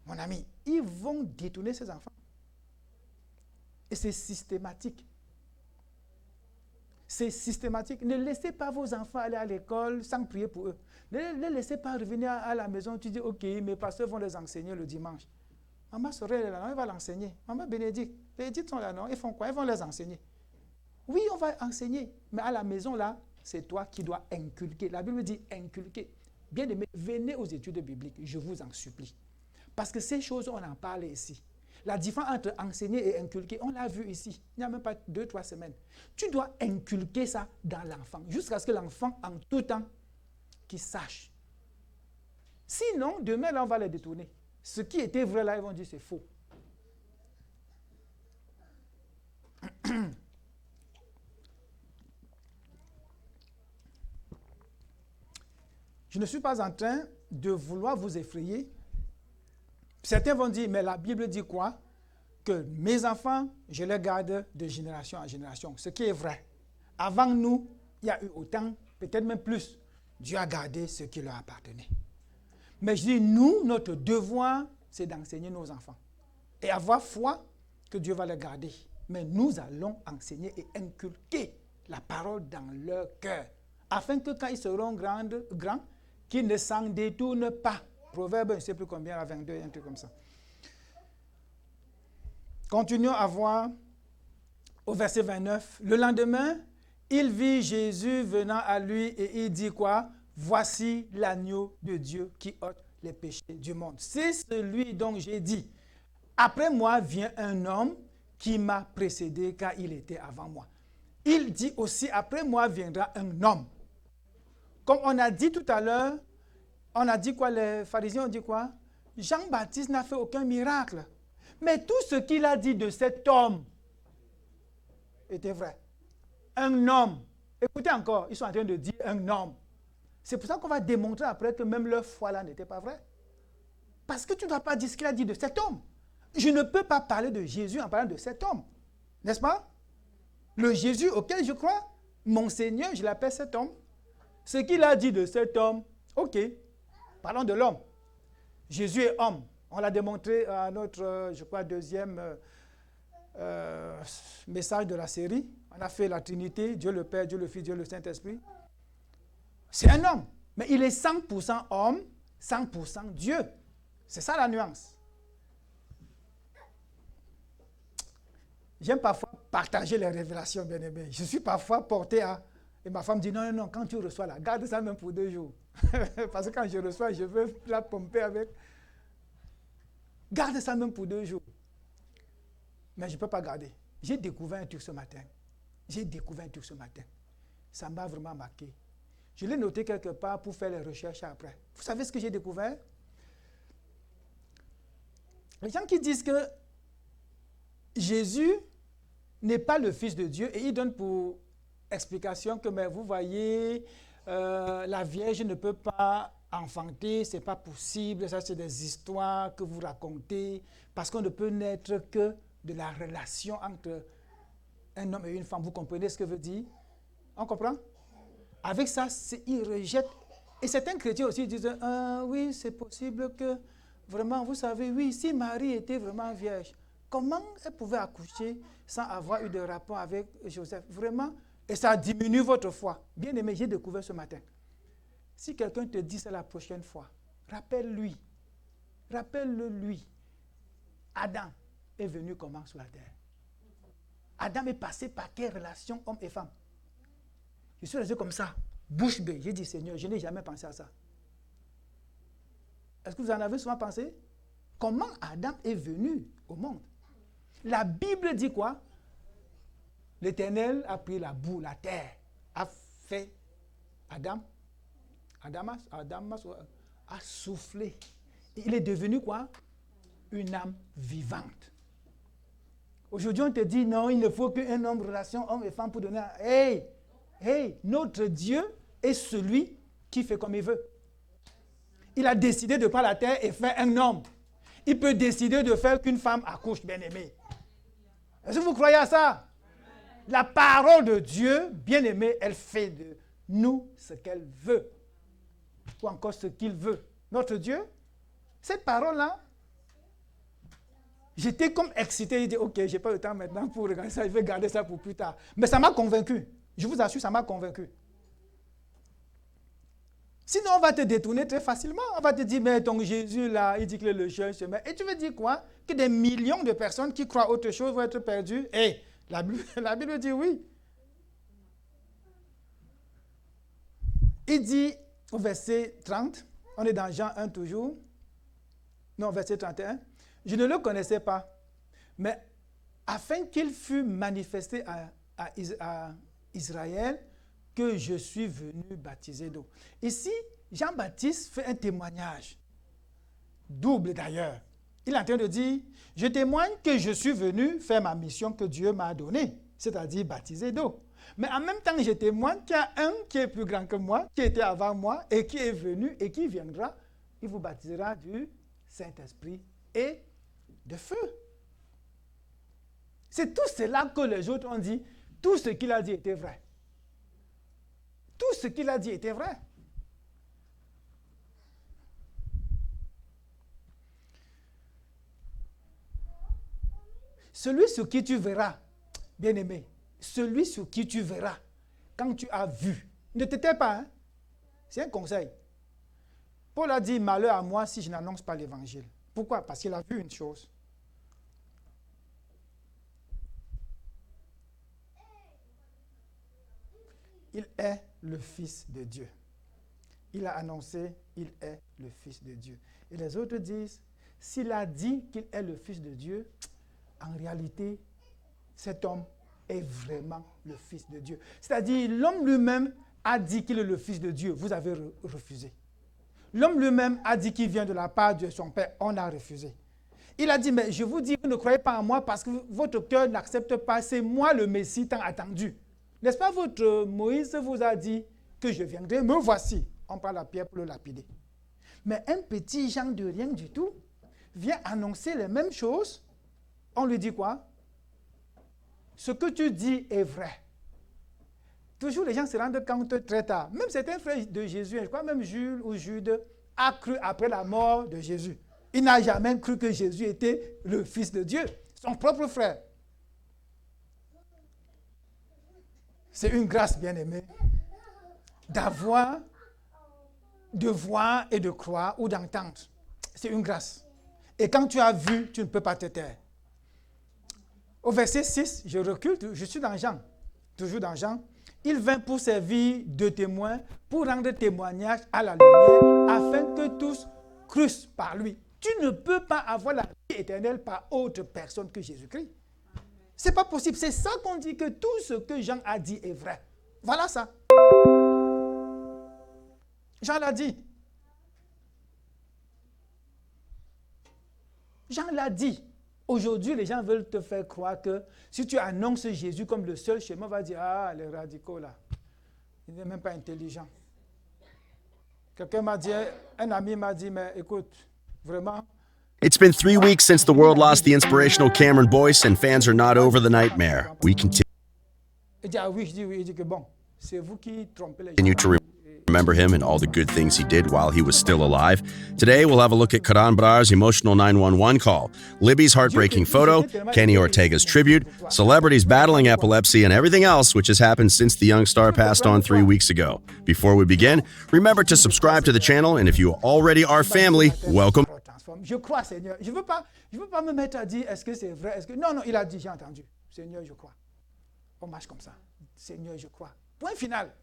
mon ami, ils vont détourner ces enfants. Et c'est systématique. C'est systématique. Ne laissez pas vos enfants aller à l'école sans prier pour eux. Ne les laissez pas revenir à la maison. Tu dis, ok, mes pasteurs vont les enseigner le dimanche. Maman Sorel est là, non, elle va l'enseigner. Maman Bénédicte, Bénédicte sont là, non, ils font quoi? Ils vont les enseigner. Oui, on va enseigner. Mais à la maison, là, c'est toi qui dois inculquer. La Bible dit inculquer. Bien aimé, venez aux études bibliques, je vous en supplie. Parce que ces choses, on en parle ici. La différence entre enseigner et inculquer, on l'a vu ici. Il n'y a même pas 2-3 semaines. Tu dois inculquer ça dans l'enfant, jusqu'à ce que l'enfant, en tout temps, qu'il sache. Sinon, demain, là, on va les détourner. Ce qui était vrai, là, ils vont dire c'est faux. Je ne suis pas en train de vouloir vous effrayer. Certains vont dire, mais la Bible dit quoi? Que mes enfants, je les garde de génération en génération. Ce qui est vrai. Avant nous, il y a eu autant, peut-être même plus. Dieu a gardé ce qui leur appartenait. Mais je dis, nous, notre devoir, c'est d'enseigner nos enfants. Et avoir foi que Dieu va les garder. Mais nous allons enseigner et inculquer la parole dans leur cœur. Afin que quand ils seront grands, qu'ils ne s'en détournent pas. Proverbe, je ne sais plus combien, à 22, un truc comme ça. Continuons à voir au verset 29. Le lendemain, il vit Jésus venant à lui et il dit quoi? Voici l'agneau de Dieu qui ôte les péchés du monde. C'est celui dont j'ai dit. Après moi vient un homme qui m'a précédé car il était avant moi. Il dit aussi, après moi viendra un homme. Comme on a dit tout à l'heure, on a dit quoi, les pharisiens ont dit quoi? Jean-Baptiste n'a fait aucun miracle. Mais tout ce qu'il a dit de cet homme était vrai. Un homme. Écoutez encore, ils sont en train de dire un homme. C'est pour ça qu'on va démontrer après que même leur foi là n'était pas vraie. Parce que tu ne dois pas dire ce qu'il a dit de cet homme. Je ne peux pas parler de Jésus en parlant de cet homme. N'est-ce pas? Le Jésus auquel je crois, mon Seigneur, je l'appelle cet homme. Ce qu'il a dit de cet homme, ok, parlons de l'homme. Jésus est homme. On l'a démontré à notre, je crois, deuxième message de la série. On a fait la Trinité, Dieu le Père, Dieu le Fils, Dieu le Saint-Esprit. C'est un homme, mais il est 100% homme, 100% Dieu. C'est ça la nuance. J'aime parfois partager les révélations, bien-aimés. Je suis parfois porté à... Et ma femme dit, non, non, non, quand tu reçois là, garde ça même pour 2 jours. Parce que quand je reçois, je veux la pomper avec... Garde ça même pour 2 jours. Mais je ne peux pas garder. J'ai découvert un truc ce matin. Ça m'a vraiment marqué. Je l'ai noté quelque part pour faire les recherches après. Vous savez ce que j'ai découvert? Les gens qui disent que Jésus n'est pas le Fils de Dieu et ils donnent pour explication que, mais vous voyez, la Vierge ne peut pas enfanter, ce n'est pas possible, ça c'est des histoires que vous racontez, parce qu'on ne peut naître que de la relation entre un homme et une femme. Vous comprenez ce que veut dire? On comprend? Avec ça, ils rejettent. Et certains chrétiens aussi disent, oui, c'est possible que, vraiment, vous savez, oui, si Marie était vraiment vierge, comment elle pouvait accoucher sans avoir eu de rapport avec Joseph? Vraiment, et ça diminue votre foi. Bien aimé, j'ai découvert ce matin. Si quelqu'un te dit ça la prochaine fois, rappelle-le lui. Adam est venu comment sur la terre? Adam est passé par quelle relation homme et femme? Je suis resté comme ça, bouche bée. J'ai dit, Seigneur, je n'ai jamais pensé à ça. Est-ce que vous en avez souvent pensé? Comment Adam est venu au monde? La Bible dit quoi? L'Éternel a pris la boue, la terre, a fait Adam a soufflé. Il est devenu quoi? Une âme vivante. Aujourd'hui, on te dit, non, il ne faut qu'un homme, relation homme et femme pour donner un... Hey, notre Dieu est celui qui fait comme il veut. Il a décidé de prendre la terre et faire un homme. Il peut décider de faire qu'une femme accouche, bien-aimée. Est-ce que vous croyez à ça? La parole de Dieu, bien-aimée, elle fait de nous ce qu'elle veut. Ou encore ce qu'il veut. Notre Dieu, cette parole-là, j'étais comme excité. Je dis, ok, je n'ai pas le temps maintenant pour regarder ça, je vais garder ça pour plus tard. Mais ça m'a convaincu. Je vous assure, ça m'a convaincu. Sinon, on va te détourner très facilement. On va te dire, mais ton Jésus, là, il dit qu'il est le chemin. Et tu veux dire quoi? Que des millions de personnes qui croient autre chose vont être perdues? La Bible dit oui. Il dit au verset 30, on est dans Jean 1 toujours, non, verset 31, je ne le connaissais pas, mais afin qu'il fût manifesté à Israël que je suis venu baptiser d'eau. Ici, Jean-Baptiste fait un témoignage, double d'ailleurs. Il est en train de dire, je témoigne que je suis venu faire ma mission que Dieu m'a donnée, c'est-à-dire baptiser d'eau. Mais en même temps, je témoigne qu'il y a un qui est plus grand que moi, qui était avant moi et qui est venu et qui viendra. Il vous baptisera du Saint-Esprit et de feu. C'est tout cela que les autres ont dit. Tout ce qu'il a dit était vrai. Tout ce qu'il a dit était vrai. Celui sur qui tu verras, bien-aimé, celui sur qui tu verras, quand tu as vu, ne te tais pas, hein? C'est un conseil. Paul a dit, malheur à moi si je n'annonce pas l'évangile. Pourquoi? Parce qu'il a vu une chose. Il est le Fils de Dieu. Il a annoncé, il est le Fils de Dieu. Et les autres disent, s'il a dit qu'il est le Fils de Dieu, en réalité, cet homme est vraiment le Fils de Dieu. C'est-à-dire, l'homme lui-même a dit qu'il est le Fils de Dieu. Vous avez refusé. L'homme lui-même a dit qu'il vient de la part de son Père. On a refusé. Il a dit, mais je vous dis, vous ne croyez pas en moi parce que votre cœur n'accepte pas. C'est moi le Messie tant attendu. N'est-ce pas, votre Moïse vous a dit que je viendrai, me voici. on prend la pierre pour le lapider. Mais un petit Jean de rien du tout vient annoncer les mêmes choses. On lui dit quoi? Ce que tu dis est vrai. Toujours les gens se rendent compte très tard. Même certains frères de Jésus, je crois même Jules ou Jude, a cru après la mort de Jésus. Il n'a jamais cru que Jésus était le Fils de Dieu, son propre frère. C'est une grâce, bien-aimée, de voir et de croire ou d'entendre. C'est une grâce. Et quand tu as vu, tu ne peux pas te taire. Au verset 6, je recule, je suis dans Jean, toujours dans Jean. Il vint pour servir de témoin, pour rendre témoignage à la lumière, afin que tous crussent par lui. Tu ne peux pas avoir la vie éternelle par autre personne que Jésus-Christ. Ce n'est pas possible. C'est ça qu'on dit que tout ce que Jean a dit est vrai. Voilà ça. Jean l'a dit. Jean l'a dit. Aujourd'hui, les gens veulent te faire croire que si tu annonces Jésus comme le seul chemin, on va dire, ah, les radicaux là, il n'est même pas intelligent. Quelqu'un m'a dit, un ami m'a dit, mais écoute, vraiment. It's been 3 weeks since the world lost the inspirational Cameron Boyce, and fans are not over the nightmare. We continue Il dit, ah oui, je dis oui. Il dit que bon, c'est vous qui trompez les gens. to remember him and all the good things he did while he was still alive. Today, we'll have a look at Karan Brar's emotional 911 call, Libby's heartbreaking photo, Kenny Ortega's tribute, celebrities battling epilepsy, and everything else which has happened since the young star passed on 3 weeks ago. Before we begin, remember to subscribe to the channel, and if you already are family, welcome. Je crois, Seigneur. Je ne veux pas me mettre à dire, est-ce que c'est vrai? Non, il a dit, j'ai entendu. Seigneur, je crois. On marche comme ça. Seigneur, je crois. Point final.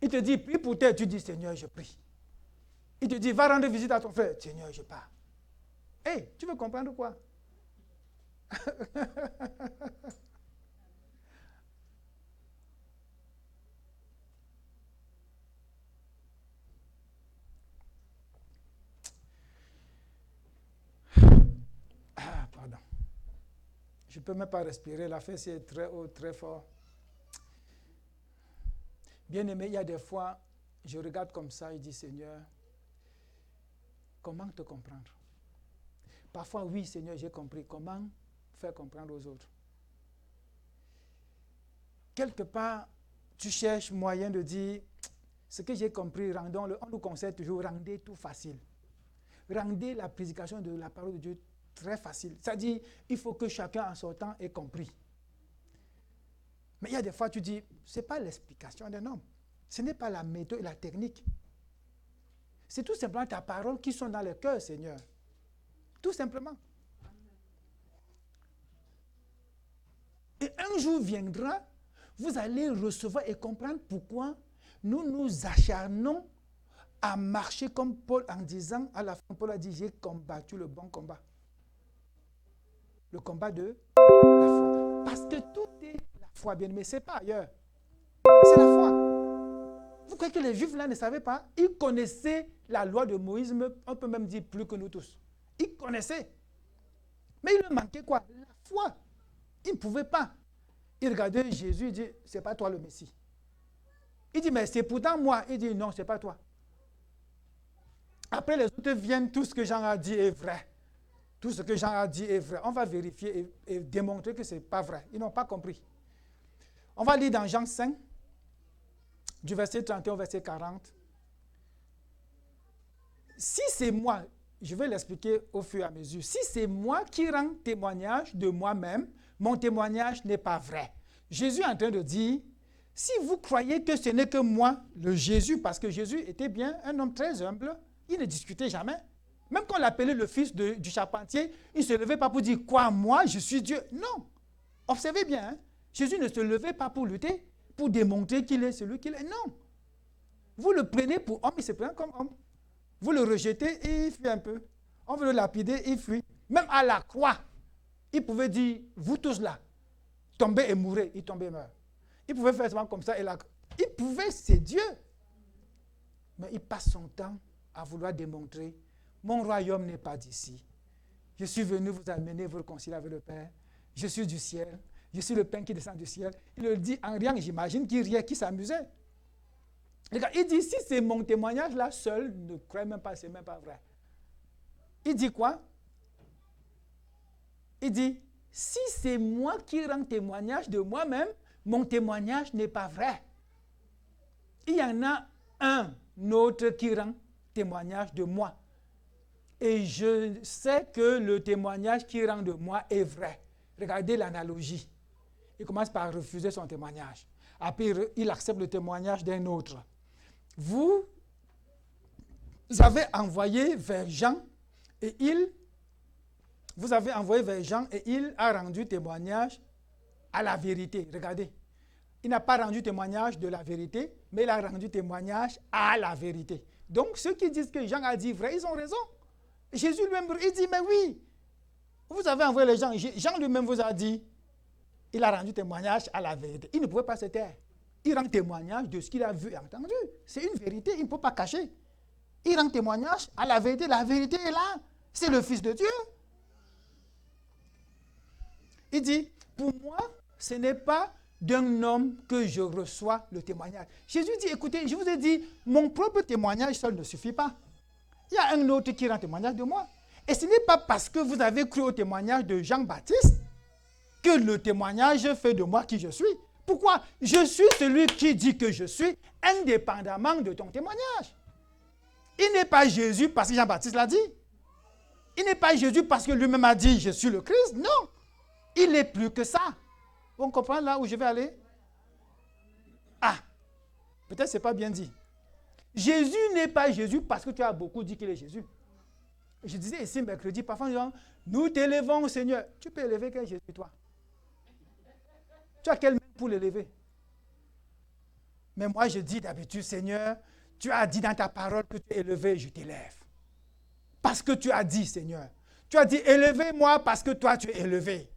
Il te dit, prie pour terre, tu dis, Seigneur, je prie. Il te dit, va rendre visite à ton frère. Seigneur, je pars. Hé, tu veux comprendre quoi? Pardon. Je ne peux même pas respirer. La fesse est très haute, très fort. Bien-aimé, il y a des fois, je regarde comme ça et dis, Seigneur, comment te comprendre? Parfois, oui, Seigneur, j'ai compris. Comment faire comprendre aux autres? Quelque part, tu cherches moyen de dire, ce que j'ai compris, rendons-le. On nous conseille toujours, rendez tout facile. Rendez la prédication de la parole de Dieu très facile. C'est-à-dire, il faut que chacun en sortant ait compris. Mais il y a des fois, tu dis, ce n'est pas l'explication d'un homme. Ce n'est pas la méthode et la technique. C'est tout simplement ta parole qui sont dans le cœur, Seigneur. Tout simplement. Et un jour viendra, vous allez recevoir et comprendre pourquoi nous nous acharnons à marcher comme Paul en disant, à la fin, Paul a dit, j'ai combattu le bon combat. Le combat de la foi. Parce que tout est la foi, bien, mais ce n'est pas ailleurs. C'est la foi. Vous croyez que les Juifs là ne savaient pas? Ils connaissaient la loi de Moïse, on peut même dire plus que nous tous. Ils connaissaient. Mais il leur manquait quoi? La foi. Ils ne pouvaient pas. Ils regardaient Jésus, ils disaient, ce n'est pas toi le Messie. Il dit, mais c'est pourtant moi. Il dit, non, ce n'est pas toi. Après, les autres viennent, tout ce que Jean a dit est vrai. Tout ce que Jean a dit est vrai. On va vérifier et démontrer que ce n'est pas vrai. Ils n'ont pas compris. On va lire dans Jean 5, du verset 31 au verset 40. Si c'est moi, je vais l'expliquer au fur et à mesure. Si c'est moi qui rends témoignage de moi-même, mon témoignage n'est pas vrai. Jésus est en train de dire, si vous croyez que ce n'est que moi, le Jésus, parce que Jésus était bien un homme très humble, il ne discutait jamais. Même quand on l'appelait le fils du charpentier, il ne se levait pas pour dire, quoi, moi, je suis Dieu. Non. Observez bien, hein? Jésus ne se levait pas pour lutter, pour démontrer qu'il est celui qu'il est. Non. Vous le prenez pour homme, il se prend comme homme. Vous le rejetez et il fuit un peu. On veut le lapider, il fuit. Même à la croix, il pouvait dire, vous tous là, tombez et mourrez. Il tombait et meurt. Il pouvait faire seulement comme ça. Il pouvait, c'est Dieu. Mais il passe son temps à vouloir démontrer, mon royaume n'est pas d'ici. Je suis venu vous amener, vous réconcilier avec le Père. Je suis du ciel. Je suis le pain qui descend du ciel. Il le dit en riant, j'imagine qu'il riait, qu'il s'amusait. Regarde, il dit, si c'est mon témoignage là seul, ne croyez même pas, c'est même pas vrai. Il dit quoi? Il dit, si c'est moi qui rends témoignage de moi-même, mon témoignage n'est pas vrai. Il y en a un autre qui rend témoignage de moi. Et je sais que le témoignage qui rend de moi est vrai. Regardez l'analogie. Il commence par refuser son témoignage. Après, il accepte le témoignage d'un autre. Vous avez envoyé vers Jean et il a rendu témoignage à la vérité. Regardez. Il n'a pas rendu témoignage de la vérité, mais il a rendu témoignage à la vérité. Donc, ceux qui disent que Jean a dit vrai, ils ont raison. Jésus lui-même, il dit, mais oui, vous avez envoyé les gens. Jean lui-même vous a dit, il a rendu témoignage à la vérité. Il ne pouvait pas se taire. Il rend témoignage de ce qu'il a vu et entendu. C'est une vérité, il ne peut pas cacher. Il rend témoignage à la vérité. La vérité est là. C'est le Fils de Dieu. Il dit, pour moi, ce n'est pas d'un homme que je reçois le témoignage. Jésus dit, écoutez, je vous ai dit, mon propre témoignage seul ne suffit pas. Il y a un autre qui rend témoignage de moi. Et ce n'est pas parce que vous avez cru au témoignage de Jean-Baptiste que le témoignage fait de moi qui je suis. Pourquoi? Je suis celui qui dit que je suis, indépendamment de ton témoignage. Il n'est pas Jésus parce que Jean-Baptiste l'a dit. Il n'est pas Jésus parce que lui-même a dit, je suis le Christ. Non. Il est plus que ça. On comprend là où je vais aller? Ah, peut-être ce n'est pas bien dit. Jésus n'est pas Jésus parce que tu as beaucoup dit qu'il est Jésus. Je disais ici mercredi, parfois, genre, nous t'élevons au Seigneur. Tu peux élever quel Jésus, toi? Tu as quelle main pour l'élever? Mais moi, je dis d'habitude, Seigneur, tu as dit dans ta parole que tu es élevé, je t'élève. Parce que tu as dit, Seigneur. Tu as dit, élevez-moi parce que toi, tu es élevé.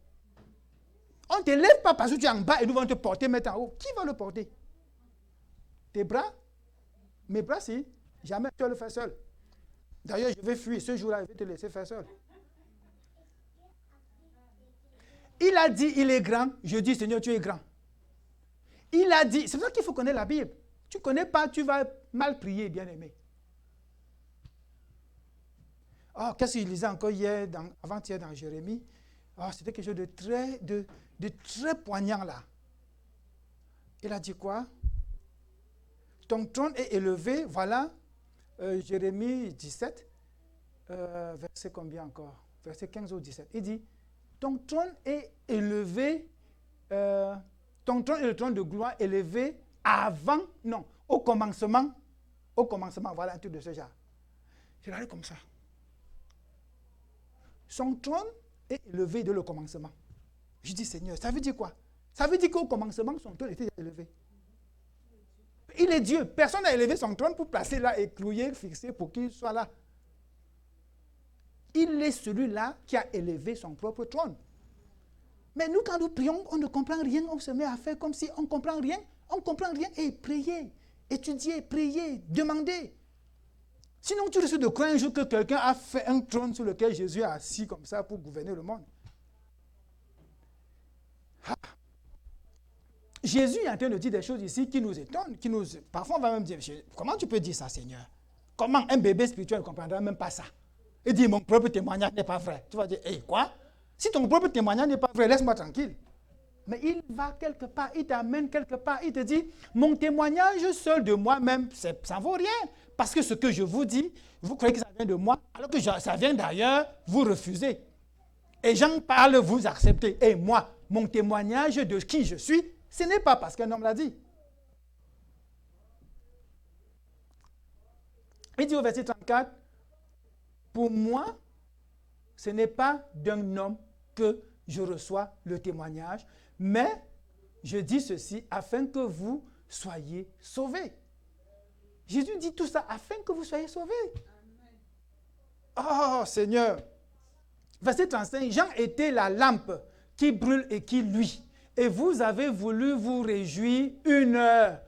On ne t'élève pas parce que tu es en bas et nous allons te porter, mettre en haut. Qui va le porter? Tes bras? Mes bras, si. Jamais tu vas le faire seul. D'ailleurs, je vais fuir. Ce jour-là, je vais te laisser faire seul. Il a dit, il est grand. Je dis, Seigneur, tu es grand. Il a dit, c'est pour ça qu'il faut connaître la Bible. Tu ne connais pas, tu vas mal prier, bien-aimé. Oh, qu'est-ce qu'il lisait encore hier, avant-hier dans Jérémie? Oh, c'était quelque chose de très poignant là. Il a dit quoi? Ton trône est élevé, voilà, Jérémie 17, verset combien encore? Verset 15 ou 17. Il dit, ton trône est élevé, ton trône est le trône de gloire élevé avant, non, au commencement, voilà un truc de ce genre. Je l'ai comme ça. Son trône est élevé dès le commencement. Je dis, Seigneur, ça veut dire quoi? Ça veut dire qu'au commencement, son trône était élevé. Il est Dieu. Personne n'a élevé son trône pour placer là, écloué, fixé, pour qu'il soit là. Il est celui-là qui a élevé son propre trône. Mais nous, quand nous prions, on ne comprend rien, on se met à faire comme si on ne comprend rien. On ne comprend rien. Et priez, étudiez, priez, demandez. Sinon, tu risques de croire un jour que quelqu'un a fait un trône sur lequel Jésus est assis comme ça pour gouverner le monde. Ah. Jésus est en train de dire des choses ici qui nous étonnent, parfois on va même dire, comment tu peux dire ça, Seigneur? Comment un bébé spirituel ne comprendra même pas ça? Il dit, mon propre témoignage n'est pas vrai. Tu vas dire, hé, quoi? Si ton propre témoignage n'est pas vrai, laisse-moi tranquille. Mais il va quelque part, il t'amène quelque part, il te dit, mon témoignage seul de moi-même, ça ne vaut rien. Parce que ce que je vous dis, vous croyez que ça vient de moi, alors que ça vient d'ailleurs, vous refusez. Et j'en parle, vous acceptez. Et moi, mon témoignage de qui je suis, ce n'est pas parce qu'un homme l'a dit. Il dit au verset 34, pour moi, ce n'est pas d'un homme que je reçois le témoignage, mais je dis ceci afin que vous soyez sauvés. Jésus dit tout ça afin que vous soyez sauvés. Oh Seigneur. Verset 35, Jean était la lampe qui brûle et qui luit. Et vous avez voulu vous réjouir 1 heure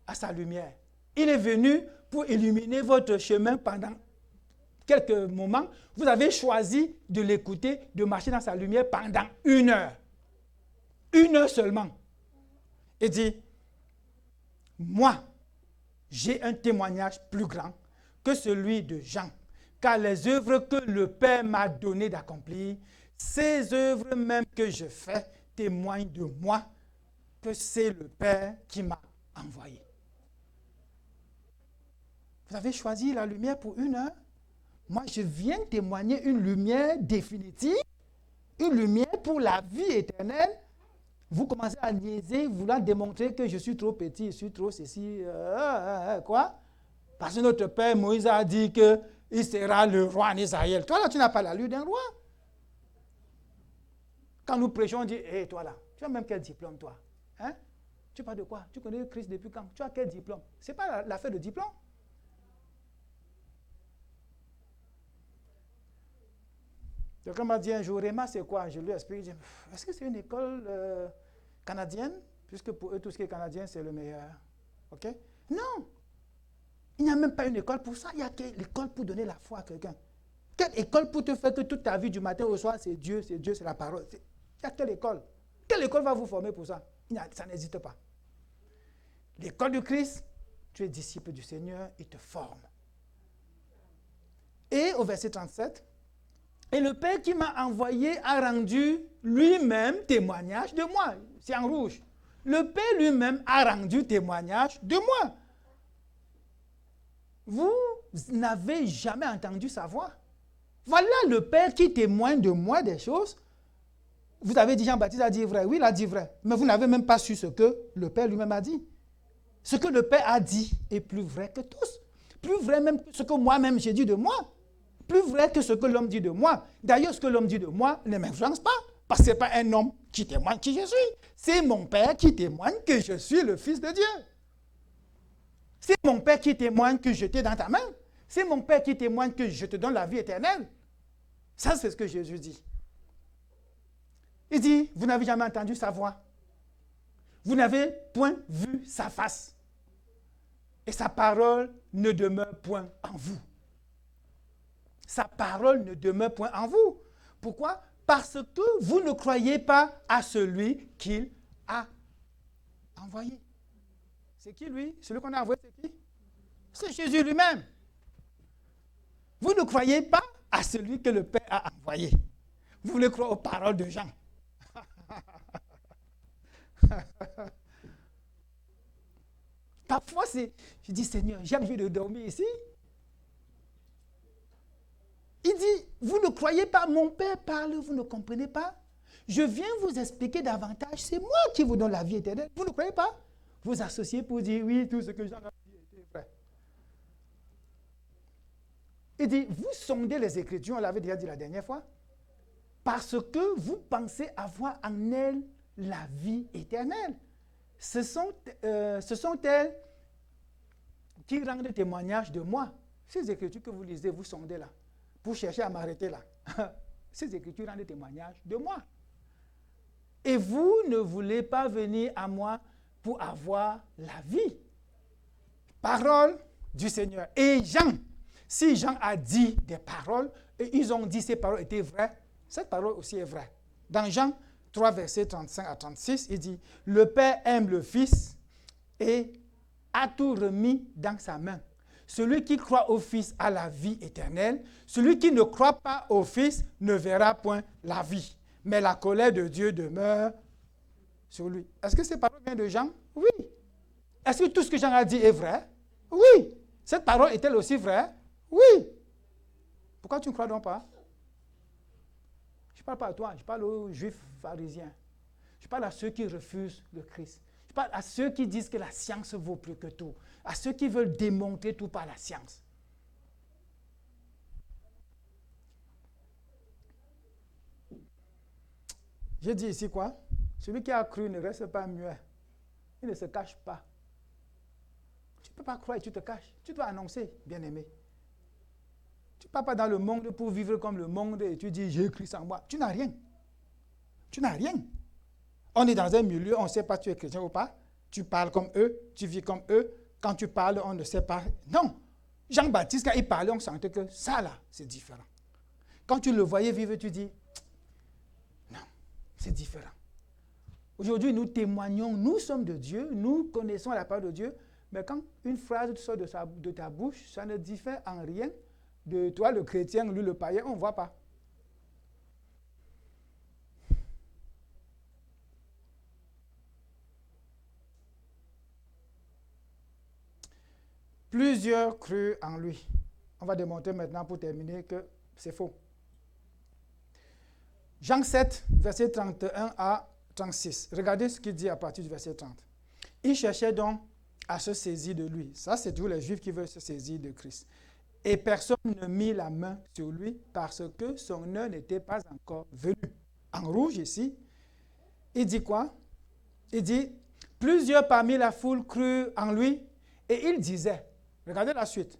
à sa lumière. Il est venu pour illuminer votre chemin pendant quelques moments. Vous avez choisi de l'écouter, de marcher dans sa lumière pendant 1 heure. 1 heure seulement. Il dit, moi, j'ai un témoignage plus grand que celui de Jean. Car les œuvres que le Père m'a donné d'accomplir, ces œuvres même que je fais, témoignent de moi que c'est le Père qui m'a envoyé. Vous avez choisi la lumière pour 1 heure. Moi, je viens témoigner une lumière définitive, une lumière pour la vie éternelle. Vous commencez à niaiser, vouloir démontrer que je suis trop petit, je suis trop ceci, quoi? Parce que notre père Moïse a dit qu'il sera le roi en Israël. Toi là, tu n'as pas l'allure d'un roi. Quand nous prêchons, on dit, hé, toi là, tu as même quel diplôme toi? Hein? Tu parles de quoi? Tu connais Christ depuis quand? Tu as quel diplôme? Ce n'est pas l'affaire de diplôme. Quelqu'un m'a dit un jour, Réma, c'est quoi? Je lui explique, est-ce que c'est une école canadienne? Puisque pour eux, tout ce qui est canadien, c'est le meilleur. OK? Non! Il n'y a même pas une école pour ça. Il y a l'école pour donner la foi à quelqu'un. Quelle école pour te faire que toute ta vie, du matin au soir, c'est Dieu, c'est la parole? Il y a quelle école? Quelle école va vous former pour ça? Ça n'existe pas. L'école du Christ, tu es disciple du Seigneur, il te forme. Et au verset 37, et le Père qui m'a envoyé a rendu lui-même témoignage de moi. C'est en rouge. Le Père lui-même a rendu témoignage de moi. Vous n'avez jamais entendu sa voix. Voilà le Père qui témoigne de moi des choses. Vous avez dit Jean-Baptiste a dit vrai. Oui, il a dit vrai. Mais vous n'avez même pas su ce que le Père lui-même a dit. Ce que le Père a dit est plus vrai que tous. Plus vrai même que ce que moi-même j'ai dit de moi. Plus vrai que ce que l'homme dit de moi. D'ailleurs, ce que l'homme dit de moi ne m'influence pas. Parce que ce n'est pas un homme qui témoigne qui je suis. C'est mon Père qui témoigne que je suis le Fils de Dieu. C'est mon Père qui témoigne que je t'ai dans ta main. C'est mon Père qui témoigne que je te donne la vie éternelle. Ça, c'est ce que Jésus dit. Il dit, vous n'avez jamais entendu sa voix. Vous n'avez point vu sa face. Et sa parole ne demeure point en vous. Sa parole ne demeure point en vous. Pourquoi? Parce que vous ne croyez pas à celui qu'il a envoyé. C'est qui lui? Celui qu'on a envoyé, c'est qui? C'est Jésus lui-même. Vous ne croyez pas à celui que le Père a envoyé. Vous voulez croire aux paroles de Jean. Parfois, je dis, Seigneur, j'ai envie de dormir ici. Il dit, vous ne croyez pas, mon Père parle, vous ne comprenez pas. Je viens vous expliquer davantage, c'est moi qui vous donne la vie éternelle. Vous ne croyez pas? Vous associez pour dire, oui, tout ce que Jean a dit était vrai. Il dit, vous sondez les Écritures, on l'avait déjà dit la dernière fois, parce que vous pensez avoir en elles la vie éternelle. Ce sont elles qui rendent témoignage de moi. Ces Écritures que vous lisez, vous sondez là, pour chercher à m'arrêter là. Ces Écritures rendent témoignage de moi. Et vous ne voulez pas venir à moi pour avoir la vie. Parole du Seigneur. Et Jean, si Jean a dit des paroles, et ils ont dit ces paroles étaient vraies, cette parole aussi est vraie. Dans Jean 3, versets 35 à 36, il dit, le Père aime le Fils et a tout remis dans sa main. Celui qui croit au Fils a la vie éternelle. Celui qui ne croit pas au Fils ne verra point la vie. Mais la colère de Dieu demeure sur lui. Est-ce que ces paroles viennent de Jean? Oui. Est-ce que tout ce que Jean a dit est vrai? Oui. Cette parole est-elle aussi vraie? Oui. Pourquoi tu ne crois donc pas? Je ne parle pas à toi, je parle aux juifs pharisiens. Je parle à ceux qui refusent le Christ. Je parle à ceux qui disent que la science vaut plus que tout. À ceux qui veulent démontrer tout par la science. J'ai dit ici quoi? Celui qui a cru ne reste pas muet. Il ne se cache pas. Tu ne peux pas croire et tu te caches. Tu dois annoncer, bien-aimé. Tu ne pars pas dans le monde pour vivre comme le monde et tu dis, j'ai Christ en moi. Tu n'as rien. Tu n'as rien. On est dans un milieu, on ne sait pas si tu es chrétien ou pas. Tu parles comme eux, tu vis comme eux. Quand tu parles, on ne sait pas. Non. Jean-Baptiste, quand il parlait, on sentait que ça là, c'est différent. Quand tu le voyais vivre, tu dis, non, c'est différent. Aujourd'hui, nous témoignons, nous sommes de Dieu, nous connaissons la parole de Dieu, Mais quand une phrase sort de ta bouche, ça ne diffère en rien de toi, le chrétien, lui, le païen, on ne voit pas. Plusieurs crurent en lui. On va démontrer maintenant pour terminer que c'est faux. Jean 7, verset 31 à 36. Regardez ce qu'il dit à partir du verset 30. Il cherchait donc à se saisir de lui. Ça, c'est tous les Juifs qui veulent se saisir de Christ. Et personne ne mit la main sur lui parce que son heure n'était pas encore venue. En rouge ici, il dit quoi? Il dit, plusieurs parmi la foule crurent en lui et il disait, regardez la suite.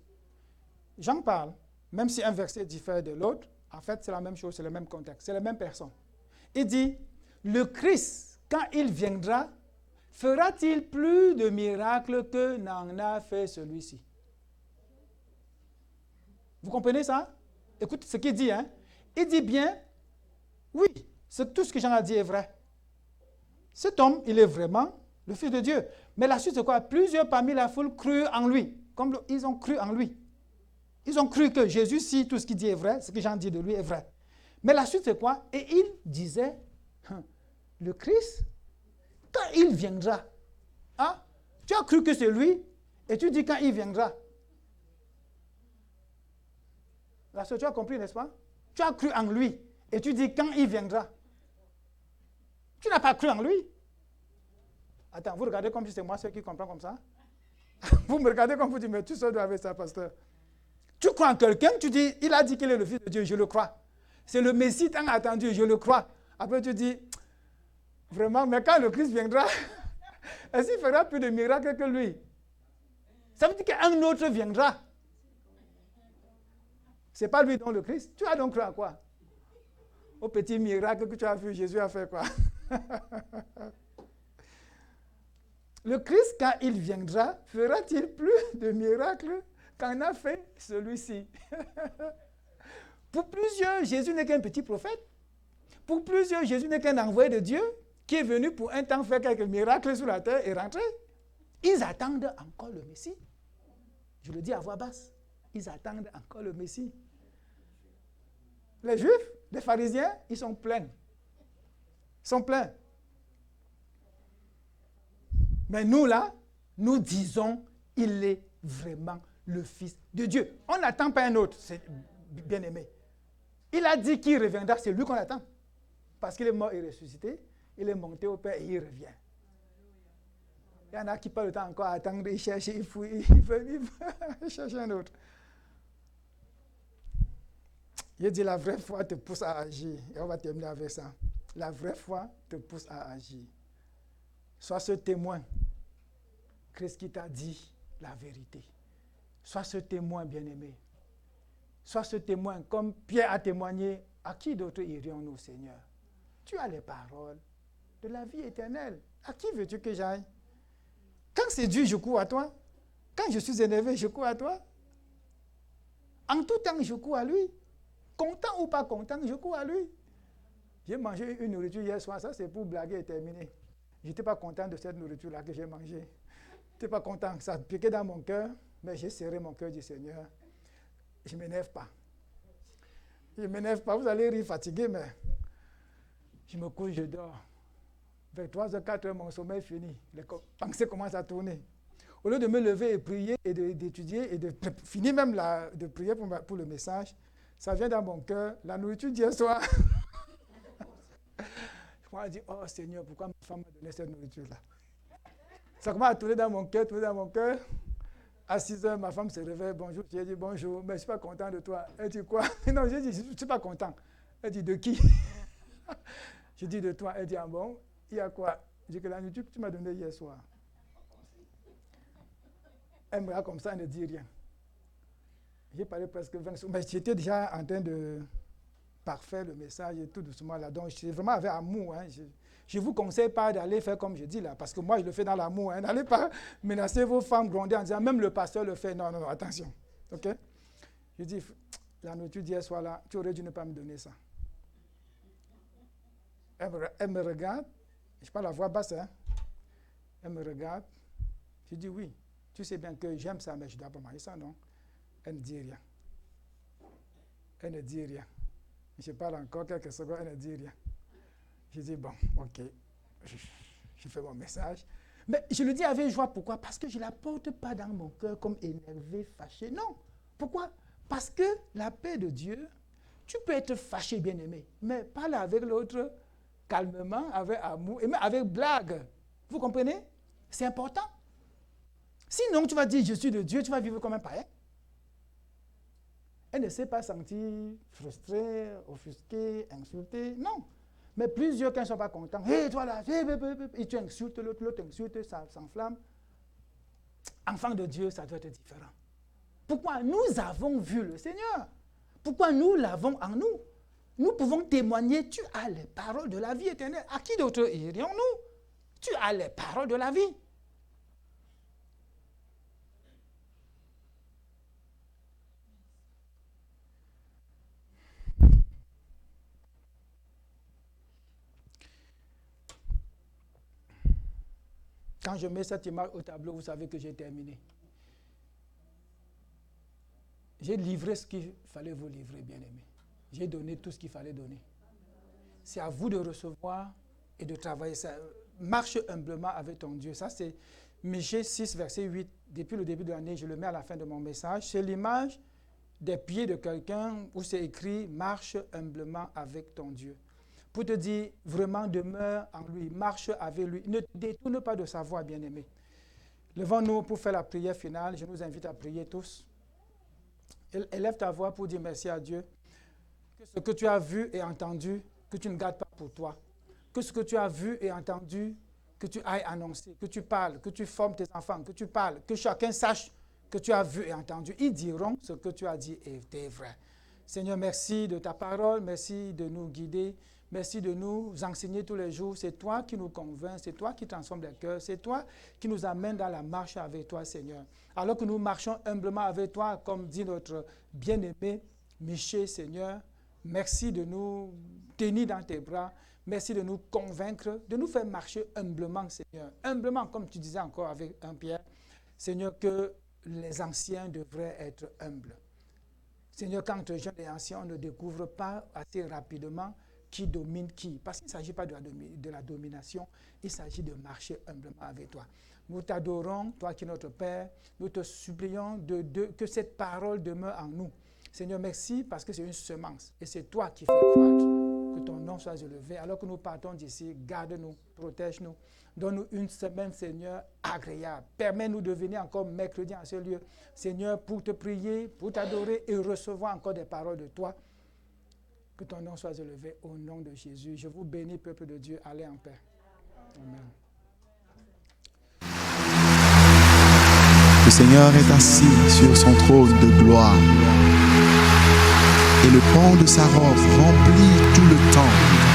Jean parle, même si un verset diffère de l'autre, en fait c'est la même chose, c'est le même contexte, c'est la même personne. Il dit, le Christ, quand il viendra, fera-t-il plus de miracles que n'en a fait celui-ci? Vous comprenez ça? Écoute ce qu'il dit. Hein? Il dit bien, oui, tout ce que Jean a dit est vrai. Cet homme, il est vraiment le Fils de Dieu. Mais la suite, c'est quoi? Plusieurs parmi la foule crurent en lui. Comme ils ont cru en lui. Ils ont cru que Jésus, si tout ce qu'il dit est vrai, ce que Jean dit de lui est vrai. Mais la suite, c'est quoi? Et il disait, le Christ, quand il viendra, hein? Tu as cru que c'est lui, et tu dis quand il viendra. Là, tu as compris, n'est-ce pas? Tu as cru en lui, et tu dis quand il viendra. Tu n'as pas cru en lui. Attends, vous regardez comme si c'est moi seul qui comprend comme ça? Vous me regardez comme vous dites, mais tu seul dois avoir ça, pasteur. Tu crois en quelqu'un, tu dis, il a dit qu'il est le Fils de Dieu, je le crois. C'est le Messie tant attendu, je le crois. Après tu dis, vraiment, mais quand le Christ viendra, est-ce qu'il fera plus de miracles que lui? Ça veut dire qu'un autre viendra. Ce n'est pas lui dont le Christ. Tu as donc cru à quoi? Au petit miracle que tu as vu, Jésus a fait quoi? Le Christ, quand il viendra, fera-t-il plus de miracles qu'en a fait celui-ci? Pour plusieurs, Jésus n'est qu'un petit prophète. Pour plusieurs, Jésus n'est qu'un envoyé de Dieu qui est venu pour un temps faire quelques miracles sur la terre et rentrer. Ils attendent encore le Messie. Je le dis à voix basse. Ils attendent encore le Messie. Les Juifs, les pharisiens, ils sont pleins. Ils sont pleins. Mais nous, là, nous disons, il est vraiment le Fils de Dieu. On n'attend pas un autre, c'est bien aimé. Il a dit qu'il reviendra, c'est lui qu'on attend. Parce qu'il est mort et ressuscité, il est monté au Père et il revient. Il y en a qui pas le temps encore à attendre, ils cherchent, ils fouillent, ils veulent chercher un autre. Il dit la vraie foi te pousse à agir. Et on va terminer avec ça. La vraie foi te pousse à agir. Sois ce témoin. Christ qui t'a dit la vérité. Sois ce témoin bien-aimé. Sois ce témoin comme Pierre a témoigné. À qui d'autre irions-nous, Seigneur? Tu as les paroles de la vie éternelle. À qui veux-tu que j'aille? Quand c'est dur, je cours à toi. Quand je suis énervé, je cours à toi. En tout temps, je cours à lui. Content ou pas content, je cours à lui. J'ai mangé une nourriture hier soir, ça c'est pour blaguer et terminer. Je n'étais pas content de cette nourriture-là que j'ai mangée. Je n'étais pas content, ça piquait dans mon cœur, mais j'ai serré mon cœur du Seigneur. Je ne m'énerve pas. Je ne m'énerve pas, vous allez rire fatigué, mais je me couche, je dors. Vers 3h, 4h, mon sommeil finit. Les pensées commencent à tourner. Au lieu de me lever et prier et d'étudier et de finir même de prier pour le message, ça vient dans mon cœur, la nourriture d'hier soir. Je me dis, oh Seigneur, pourquoi ma femme m'a donné cette nourriture-là? Ça commence à tourner dans mon cœur, À 6h, ma femme se réveille, bonjour. J'ai dit bonjour, mais je ne suis pas content de toi. Elle dit quoi? Non, j'ai dit, je ne suis pas content. Elle dit, de qui? Je dis, de toi. Elle dit, ah bon, il y a quoi? J'ai dit que la nourriture que tu m'as donnée hier soir. Elle me regarde comme ça, elle ne dit rien. J'ai parlé presque 20 secondes, mais j'étais déjà en train de parfaire le message et tout doucement là. Donc, c'est vraiment avec amour. Hein. Je ne vous conseille pas d'aller faire comme je dis là, parce que moi, je le fais dans l'amour. Hein. N'allez pas menacer vos femmes, gronder en disant, même le pasteur le fait. Non, non, non, attention. OK? Je dis, la nourriture d'hier soir là, tu aurais dû ne pas me donner ça. Elle me regarde, je parle à voix basse, hein. Elle me regarde, je dis oui. Tu sais bien que j'aime ça, mais je ne dois pas manger ça, non? Elle ne dit rien. Elle ne dit rien. Je parle encore quelques secondes, elle ne dit rien. Je dis, bon, ok, je fais mon message. Mais je le dis avec joie, pourquoi? Parce que je ne la porte pas dans mon cœur comme énervé, fâché. Non. Pourquoi? Parce que la paix de Dieu, tu peux être fâché, bien-aimé, mais parle avec l'autre calmement, avec amour, et même avec blague. Vous comprenez? C'est important. Sinon, tu vas dire, je suis de Dieu, tu vas vivre comme un païen. Elle ne s'est pas sentie frustrée, offusquée, insultée. Non. Mais plusieurs, quand ils ne sont pas contents, hé, toi là, et tu insultes l'autre insulte, ça s'enflamme. Enfant de Dieu, ça doit être différent. Pourquoi? Nous avons vu le Seigneur. Pourquoi nous l'avons en nous? Nous pouvons témoigner, tu as les paroles de la vie éternelle. À qui d'autre irions-nous? Tu as les paroles de la vie. Quand je mets cette image au tableau, vous savez que j'ai terminé. J'ai livré ce qu'il fallait vous livrer, bien-aimés. J'ai donné tout ce qu'il fallait donner. C'est à vous de recevoir et de travailler ça. Marche humblement avec ton Dieu. Ça, c'est Michée 6, verset 8. Depuis le début de l'année, je le mets à la fin de mon message. C'est l'image des pieds de quelqu'un où c'est écrit « Marche humblement avec ton Dieu ». Pour te dire, vraiment demeure en lui, marche avec lui. Ne te détourne pas de sa voix, bien-aimé. Levons-nous pour faire la prière finale. Je nous invite à prier tous. Élève ta voix pour dire merci à Dieu. Que ce que tu as vu et entendu, que tu ne gardes pas pour toi. Que ce que tu as vu et entendu, que tu ailles annoncer, que tu parles, que tu formes tes enfants, que tu parles, que chacun sache que tu as vu et entendu. Ils diront ce que tu as dit est vrai. Seigneur, merci de ta parole, merci de nous guider. Merci de nous enseigner tous les jours. C'est toi qui nous convainc, c'est toi qui transforme les cœurs, c'est toi qui nous amène dans la marche avec toi, Seigneur. Alors que nous marchons humblement avec toi, comme dit notre bien-aimé Michée, Seigneur, merci de nous tenir dans tes bras. Merci de nous convaincre, de nous faire marcher humblement, Seigneur. Humblement, comme tu disais encore avec un Pierre, Seigneur, que les anciens devraient être humbles. Seigneur, quand tu es jeune et ancien, on ne découvre pas assez rapidement qui domine qui. Parce qu'il ne s'agit pas de la domination, il s'agit de marcher humblement avec toi. Nous t'adorons, toi qui es notre Père. Nous te supplions que cette parole demeure en nous. Seigneur, merci parce que c'est une semence. Et c'est toi qui fais croître. Que ton nom soit élevé. Alors que nous partons d'ici, garde-nous, protège-nous. Donne-nous une semaine, Seigneur, agréable. Permets-nous de venir encore mercredi en ce lieu. Seigneur, pour te prier, pour t'adorer et recevoir encore des paroles de toi. Que ton nom soit élevé au nom de Jésus. Je vous bénis, peuple de Dieu. Allez en paix. Amen. Le Seigneur est assis sur son trône de gloire. Et le pan de sa robe remplit tout le temple.